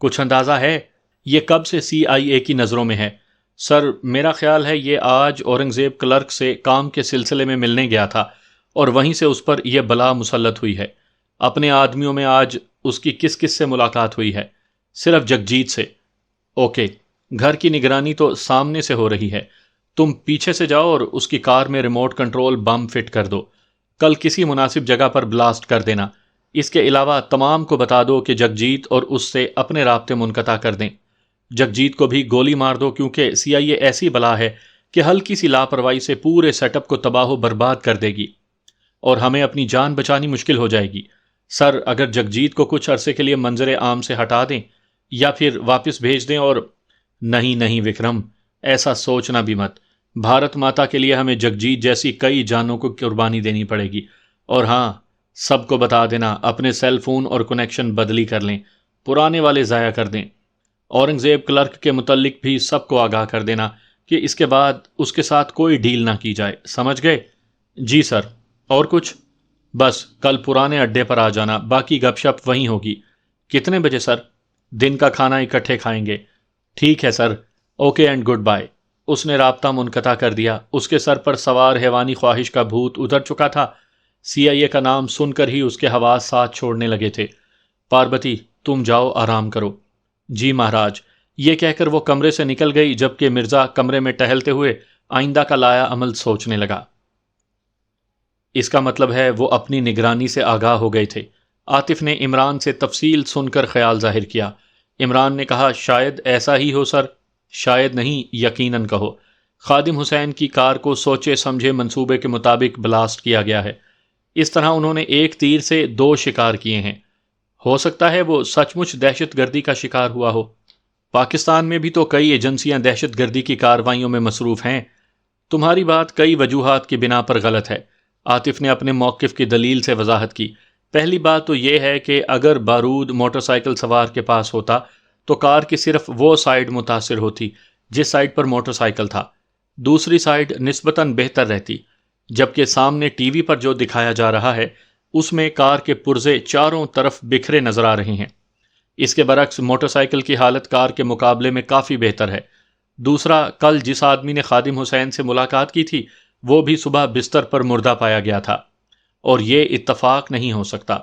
کچھ اندازہ ہے یہ کب سے CIA کی نظروں میں ہے؟ سر، میرا خیال ہے یہ آج اورنگزیب کلرک سے کام کے سلسلے میں ملنے گیا تھا، اور وہیں سے اس پر یہ بلا مسلط ہوئی ہے۔ اپنے آدمیوں میں آج اس کی کس کس سے ملاقات ہوئی ہے؟ صرف جگجیت سے۔ اوکے، گھر کی نگرانی تو سامنے سے ہو رہی ہے۔ تم پیچھے سے جاؤ اور اس کی کار میں ریموٹ کنٹرول بم فٹ کر دو۔ کل کسی مناسب جگہ پر بلاسٹ کر دینا۔ اس کے علاوہ تمام کو بتا دو کہ جگجیت اور اس سے اپنے رابطے منقطع کر دیں۔ جگجیت کو بھی گولی مار دو، کیونکہ CIA ایسی بلا ہے کہ ہلکی سی لاپرواہی سے پورے سیٹ اپ کو تباہ و برباد کر دے گی، اور ہمیں اپنی جان بچانی مشکل ہو جائے گی۔ سر، اگر جگجیت کو کچھ عرصے کے لیے منظر عام سے ہٹا دیں یا پھر واپس بھیج دیں اور… نہیں وکرم، ایسا سوچنا بھی مت۔ بھارت ماتا کے لیے ہمیں جگجیت جیسی کئی جانوں کو قربانی دینی پڑے گی۔ اور ہاں، سب کو بتا دینا اپنے سیل فون اور کنیکشن بدلی کر لیں، پرانے والے ضائع کر دیں۔ اورنگزیب کلرک کے متعلق بھی سب کو آگاہ کر دینا کہ اس کے بعد اس کے ساتھ کوئی ڈیل نہ کی جائے، سمجھ گئے؟ جی سر۔ اور کچھ؟ بس کل پرانے اڈے پر آ جانا، باقی گپ شپ وہیں ہوگی۔ کتنے بجے سر؟ دن کا کھانا اکٹھے کھائیں گے۔ ٹھیک ہے سر، اوکے اینڈ گڈ بائے۔ اس نے رابطہ منقطع کر دیا۔ اس کے سر پر سوار حیوانی خواہش کا بھوت اتر چکا تھا۔ CIA کا نام سن کر ہی اس کے حواس ساتھ چھوڑنے لگے تھے۔ پاربتی، تم جاؤ آرام کرو۔ جی مہاراج، یہ کہہ کر وہ کمرے سے نکل گئی، جبکہ مرزا کمرے میں ٹہلتے ہوئے آئندہ کا لایا عمل سوچنے لگا۔ اس کا مطلب ہے وہ اپنی نگرانی سے آگاہ ہو گئے تھے۔ عاطف نے عمران سے تفصیل سن کر خیال ظاہر کیا۔ عمران نے کہا، شاید ایسا ہی ہو سر۔ شاید نہیں، یقیناً کہو۔ خادم حسین کی کار کو سوچے سمجھے منصوبے کے مطابق بلاسٹ کیا گیا ہے۔ اس طرح انہوں نے ایک تیر سے دو شکار کیے ہیں۔ ہو سکتا ہے وہ سچ مچ دہشت گردی کا شکار ہوا ہو۔ پاکستان میں بھی تو کئی ایجنسیاں دہشت گردی کی کارروائیوں میں مصروف ہیں۔ تمہاری بات کئی وجوہات کی بنا پر غلط ہے۔ عاطف نے اپنے موقف کی دلیل سے وضاحت کی۔ پہلی بات تو یہ ہے کہ اگر بارود موٹر سائیکل سوار کے پاس ہوتا تو کار کی صرف وہ سائیڈ متاثر ہوتی جس سائیڈ پر موٹر سائیکل تھا، دوسری سائیڈ نسبتاً بہتر رہتی، جبکہ سامنے ٹی وی پر جو دکھایا جا رہا ہے اس میں کار کے پرزے چاروں طرف بکھرے نظر آ رہے ہیں۔ اس کے برعکس موٹر سائیکل کی حالت کار کے مقابلے میں کافی بہتر ہے۔ دوسرا، کل جس آدمی نے خادم حسین سے ملاقات کی تھی وہ بھی صبح بستر پر مردہ پایا گیا تھا، اور یہ اتفاق نہیں ہو سکتا۔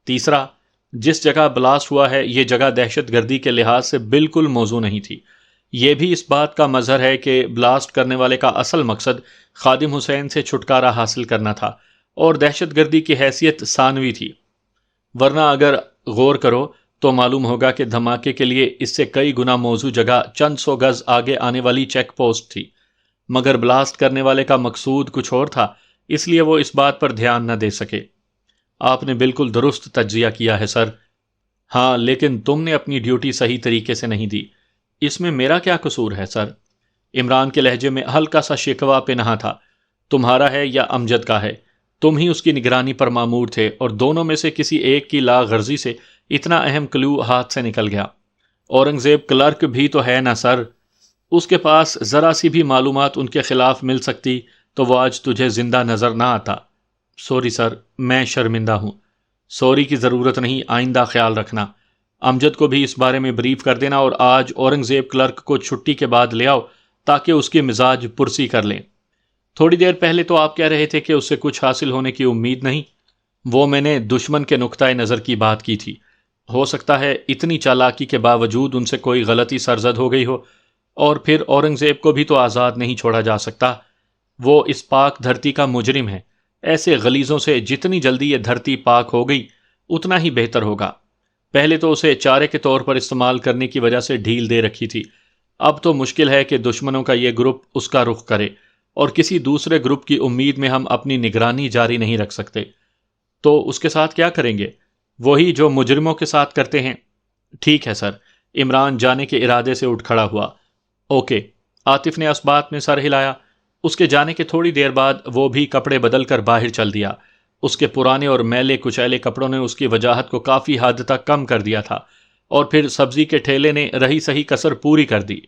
تیسرا، جس جگہ بلاسٹ ہوا ہے یہ جگہ دہشت گردی کے لحاظ سے بالکل موزوں نہیں تھی۔ یہ بھی اس بات کا مظہر ہے کہ بلاسٹ کرنے والے کا اصل مقصد خادم حسین سے چھٹکارا حاصل کرنا تھا، اور دہشت گردی کی حیثیت ثانوی تھی۔ ورنہ اگر غور کرو تو معلوم ہوگا کہ دھماکے کے لیے اس سے کئی گنا موزوں جگہ چند سو گز آگے آنے والی چیک پوسٹ تھی، مگر بلاسٹ کرنے والے کا مقصود کچھ اور تھا، اس لیے وہ اس بات پر دھیان نہ دے سکے۔ آپ نے بالکل درست تجزیہ کیا ہے سر۔ ہاں، لیکن تم نے اپنی ڈیوٹی صحیح طریقے سے نہیں دی۔ اس میں میرا کیا قصور ہے سر؟ عمران کے لہجے میں ہلکا سا شکوہ پنہاں تھا۔ تمہارا ہے یا امجد کا ہے؟ تم ہی اس کی نگرانی پر مامور تھے، اور دونوں میں سے کسی ایک کی لا غرضی سے اتنا اہم کلو ہاتھ سے نکل گیا۔ اورنگزیب کلرک بھی تو ہے نا سر، اس کے پاس ذرا سی بھی معلومات ان کے خلاف مل سکتی تو وہ آج تجھے زندہ نظر نہ آتا۔ سوری سر، میں شرمندہ ہوں۔ سوری کی ضرورت نہیں، آئندہ خیال رکھنا۔ امجد کو بھی اس بارے میں بریف کر دینا، اور آج اورنگزیب کلرک کو چھٹی کے بعد لے آؤ تاکہ اس کی مزاج پرسی کر لیں۔ تھوڑی دیر پہلے تو آپ کہہ رہے تھے کہ اس سے کچھ حاصل ہونے کی امید نہیں۔ وہ میں نے دشمن کے نقطۂ نظر کی بات کی تھی۔ ہو سکتا ہے اتنی چالاکی کے باوجود ان سے کوئی غلطی سرزد ہو گئی ہو، اور پھر اورنگزیب کو بھی تو آزاد نہیں چھوڑا جا سکتا۔ وہ اس پاک دھرتی کا مجرم ہے۔ ایسے غلیظوں سے جتنی جلدی یہ دھرتی پاک ہو گئی اتنا ہی بہتر ہوگا۔ پہلے تو اسے چارے کے طور پر استعمال کرنے کی وجہ سے ڈھیل دے رکھی تھی، اب تو مشکل ہے کہ دشمنوں کا یہ گروپ اس کا رخ کرے، اور کسی دوسرے گروپ کی امید میں ہم اپنی نگرانی جاری نہیں رکھ سکتے۔ تو اس کے ساتھ کیا کریں گے؟ وہی جو مجرموں کے ساتھ کرتے ہیں۔ ٹھیک ہے سر۔ عمران جانے کے ارادے سے اٹھ کھڑا ہوا۔ اوکے۔ عاطف نے اس بات میں سر ہلایا۔ اس کے جانے کے تھوڑی دیر بعد وہ بھی کپڑے بدل کر باہر چل دیا۔ اس کے پرانے اور میلے کچیلے کپڑوں نے اس کی وجاہت کو کافی حد تک کم کر دیا تھا، اور پھر سبزی کے ٹھیلے نے رہی صحیح کسر پوری کر دی۔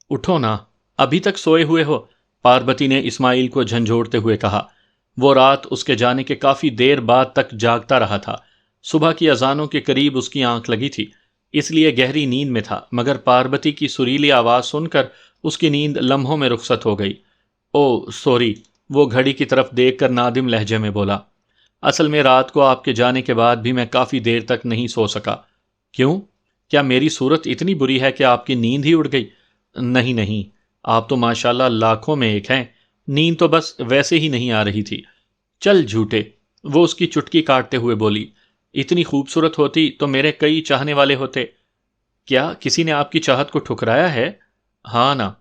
اٹھو نا، ابھی تک سوئے ہوئے ہو؟ پاربتی نے اسماعیل کو جھنجھوڑتے ہوئے کہا۔ وہ رات اس کے جانے کے کافی دیر بعد تک جاگتا رہا تھا۔ صبح کی اذانوں کے قریب اس کی آنکھ لگی تھی، اس لیے گہری نیند میں تھا، مگر پاربتی کی سریلی آواز سن کر اس کی نیند لمحوں میں رخصت ہو گئی۔ او سوری، وہ گھڑی کی طرف دیکھ کر نادم لہجے میں بولا۔ اصل میں رات کو آپ کے جانے کے بعد بھی میں کافی دیر تک نہیں سو سکا۔ کیوں؟ کیا میری صورت اتنی بری ہے کہ آپ کی نیند ہی اڑ گئی؟ نہیں نہیں، آپ تو ماشاءاللہ لاکھوں میں ایک ہیں، نیند تو بس ویسے ہی نہیں آ رہی تھی۔ چل جھوٹے، وہ اس کی چٹکی کاٹتے ہوئے بولی۔ اتنی خوبصورت ہوتی تو میرے کئی چاہنے والے ہوتے۔ کیا کسی نے آپ کی چاہت کو ٹھکرایا ہے؟ ہاں نا۔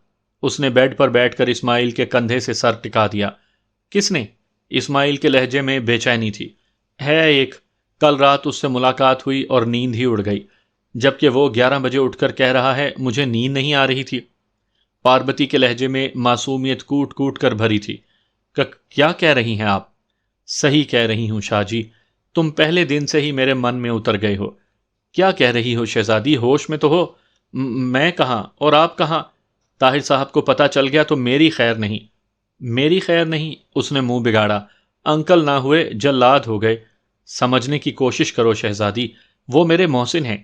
اس نے بیڈ پر بیٹھ کر اسماعیل کے کندھے سے سر ٹکا دیا۔ کس نے؟ اسماعیل کے لہجے میں بے چینی تھی۔ ہے ایک، کل رات اس سے ملاقات ہوئی اور نیند ہی اڑ گئی، جبکہ وہ 11 بجے اٹھ کر کہہ رہا ہے مجھے نیند نہیں آ رہی تھی۔ پاربتی کے لہجے میں معصومیت کوٹ کوٹ کر بھری تھی۔ کیا کہہ رہی ہیں آپ؟ صحیح کہہ رہی ہوں شاہ جی، تم پہلے دن سے ہی میرے من میں اتر گئے ہو۔ کیا کہہ رہی ہو شہزادی، ہوش میں تو ہو؟ میں کہاں اور آپ کہاں؟ طاہر صاحب کو پتہ چل گیا تو میری خیر نہیں۔ میری خیر نہیں؟ اس نے منہ بگاڑا۔ انکل نہ ہوئے جلاد ہو گئے۔ سمجھنے کی کوشش کرو شہزادی، وہ میرے محسن ہیں،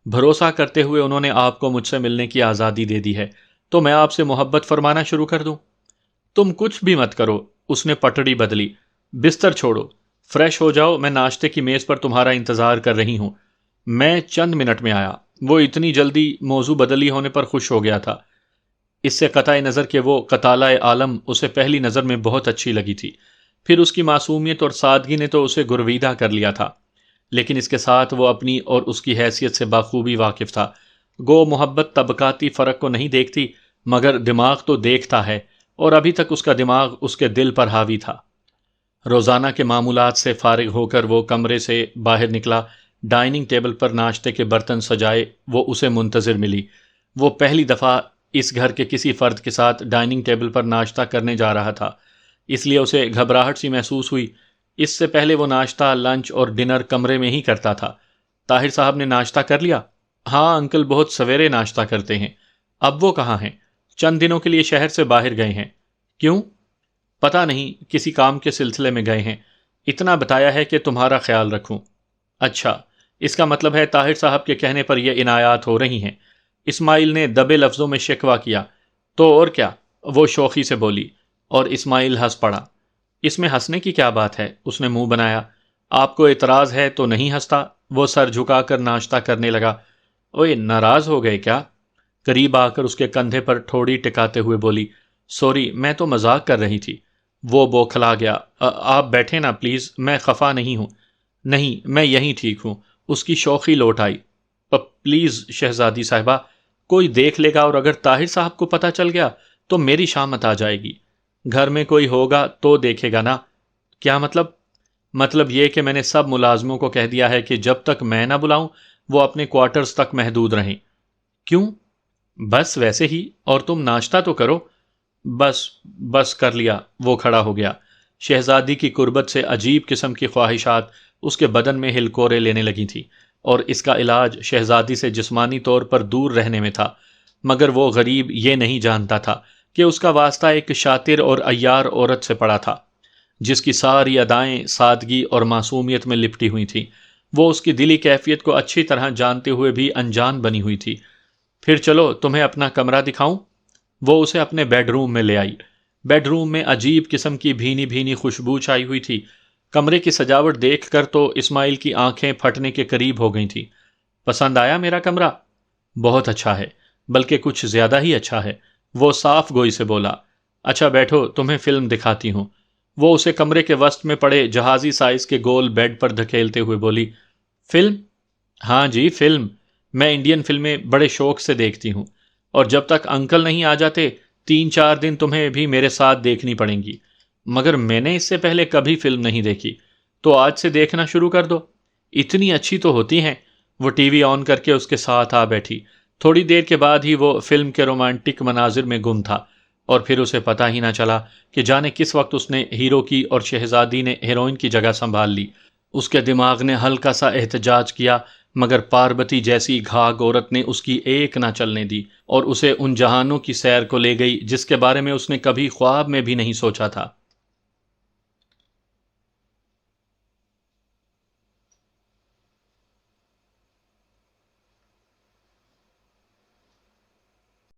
بھروسہ کرتے ہوئے انہوں نے آپ کو مجھ سے ملنے کی آزادی دے دی ہے، تو میں آپ سے محبت فرمانا شروع کر دوں؟ تم کچھ بھی مت کرو، اس نے پٹڑی بدلی۔ بستر چھوڑو، فریش ہو جاؤ، میں ناشتے کی میز پر تمہارا انتظار کر رہی ہوں۔ میں چند منٹ میں آیا۔ وہ اتنی جلدی موضوع بدلی ہونے پر خوش ہو گیا تھا، اس سے قطع نظر کہ وہ قتالہ عالم اسے پہلی نظر میں بہت اچھی لگی تھی، پھر اس کی معصومیت اور سادگی نے تو اسے گرویدہ کر لیا تھا، لیکن اس کے ساتھ وہ اپنی اور اس کی حیثیت سے بخوبی واقف تھا۔ گو محبت طبقاتی فرق کو نہیں دیکھتی، مگر دماغ تو دیکھتا ہے، اور ابھی تک اس کا دماغ اس کے دل پر حاوی تھا۔ روزانہ کے معمولات سے فارغ ہو کر وہ کمرے سے باہر نکلا۔ ڈائننگ ٹیبل پر ناشتے کے برتن سجائے وہ اسے منتظر ملی۔ وہ پہلی دفعہ اس گھر کے کسی فرد کے ساتھ ڈائننگ ٹیبل پر ناشتہ کرنے جا رہا تھا، اس لیے اسے گھبراہٹ سی محسوس ہوئی۔ اس سے پہلے وہ ناشتہ، لنچ اور ڈنر کمرے میں ہی کرتا تھا۔ طاہر صاحب نے ناشتہ کر لیا؟ ہاں انکل، بہت سویرے ناشتہ کرتے ہیں۔ اب وہ کہاں ہیں؟ چند دنوں کے لیے شہر سے باہر گئے ہیں۔ کیوں؟ پتہ نہیں، کسی کام کے سلسلے میں گئے ہیں، اتنا بتایا ہے کہ تمہارا خیال رکھوں۔ اچھا، اس کا مطلب ہے طاہر صاحب کے کہنے پر یہ عنایات ہو رہی ہیں؟ اسماعیل نے دبے لفظوں میں شکوہ کیا۔ تو اور کیا، وہ شوخی سے بولی، اور اسماعیل ہنس پڑا۔ اس میں ہنسنے کی کیا بات ہے؟ اس نے منہ بنایا۔ آپ کو اعتراض ہے تو نہیں ہنستا؟ وہ سر جھکا کر ناشتہ کرنے لگا۔ اوئے، ناراض ہو گئے کیا؟ قریب آ کر اس کے کندھے پر ٹھوڑی ٹکاتے ہوئے بولی، سوری، میں تو مذاق کر رہی تھی۔ وہ بوکھلا گیا۔ آپ بیٹھے نا پلیز، میں خفا نہیں ہوں۔ نہیں، میں یہیں ٹھیک ہوں۔ اس کی شوخی لوٹ آئی۔ پلیز شہزادی صاحبہ، کوئی دیکھ لے گا، اور اگر طاہر صاحب کو پتہ چل گیا تو میری شامت آ جائے گی۔ گھر میں کوئی ہوگا تو دیکھے گا نا۔ کیا مطلب؟ مطلب یہ کہ میں نے سب ملازموں کو کہہ دیا ہے کہ جب تک میں نہ بلاؤں وہ اپنے کوارٹرز تک محدود رہیں۔ کیوں؟ بس ویسے ہی، اور تم ناشتہ تو کرو۔ بس کر لیا۔ وہ کھڑا ہو گیا۔ شہزادی کی قربت سے عجیب قسم کی خواہشات اس کے بدن میں ہلکورے لینے لگی تھی، اور اس کا علاج شہزادی سے جسمانی طور پر دور رہنے میں تھا، مگر وہ غریب یہ نہیں جانتا تھا کہ اس کا واسطہ ایک شاطر اور عیار عورت سے پڑا تھا، جس کی ساری ادائیں سادگی اور معصومیت میں لپٹی ہوئی تھیں۔ وہ اس کی دلی کیفیت کو اچھی طرح جانتے ہوئے بھی انجان بنی ہوئی تھی۔ پھر چلو تمہیں اپنا کمرہ دکھاؤں؟ وہ اسے اپنے بیڈ روم میں لے آئی۔ بیڈ روم میں عجیب قسم کی بھینی بھینی خوشبو چھائی ہوئی تھی۔ کمرے کی سجاوٹ دیکھ کر تو اسماعیل کی آنکھیں پھٹنے کے قریب ہو گئی تھیں۔ پسند آیا میرا کمرہ؟ بہت اچھا ہے، بلکہ کچھ زیادہ ہی اچھا ہے، وہ صاف گوئی سے بولا۔ اچھا بیٹھو، تمہیں فلم دکھاتی ہوں۔ وہ اسے کمرے کے وسط میں پڑے جہازی سائز کے گول بیڈ پر دھکیلتے ہوئے بولی۔ فلم؟ ہاں جی فلم. میں انڈین فلمیں بڑے شوق سے دیکھتی ہوں، اور جب تک انکل نہیں آ جاتے 3 4 دن تمہیں بھی میرے ساتھ دیکھنی پڑیں گی. مگر میں نے اس سے پہلے کبھی فلم نہیں دیکھی، تو آج سے دیکھنا شروع کر دو. اتنی اچھی تو ہوتی ہیں. وہ ٹی وی آن کر کے اس کے ساتھ آ بیٹھی. تھوڑی دیر کے بعد ہی وہ فلم کے رومانٹک مناظر میں گم تھا، اور پھر اسے پتہ ہی نہ چلا کہ جانے کس وقت اس نے ہیرو کی اور شہزادی نے ہیروئن کی جگہ سنبھال لی. اس کے دماغ نے ہلکا سا احتجاج کیا، مگر پاربتی جیسی گھاگ عورت نے اس کی ایک نہ چلنے دی، اور اسے ان جہانوں کی سیر کو لے گئی جس کے بارے میں اس نے کبھی خواب میں بھی نہیں سوچا تھا.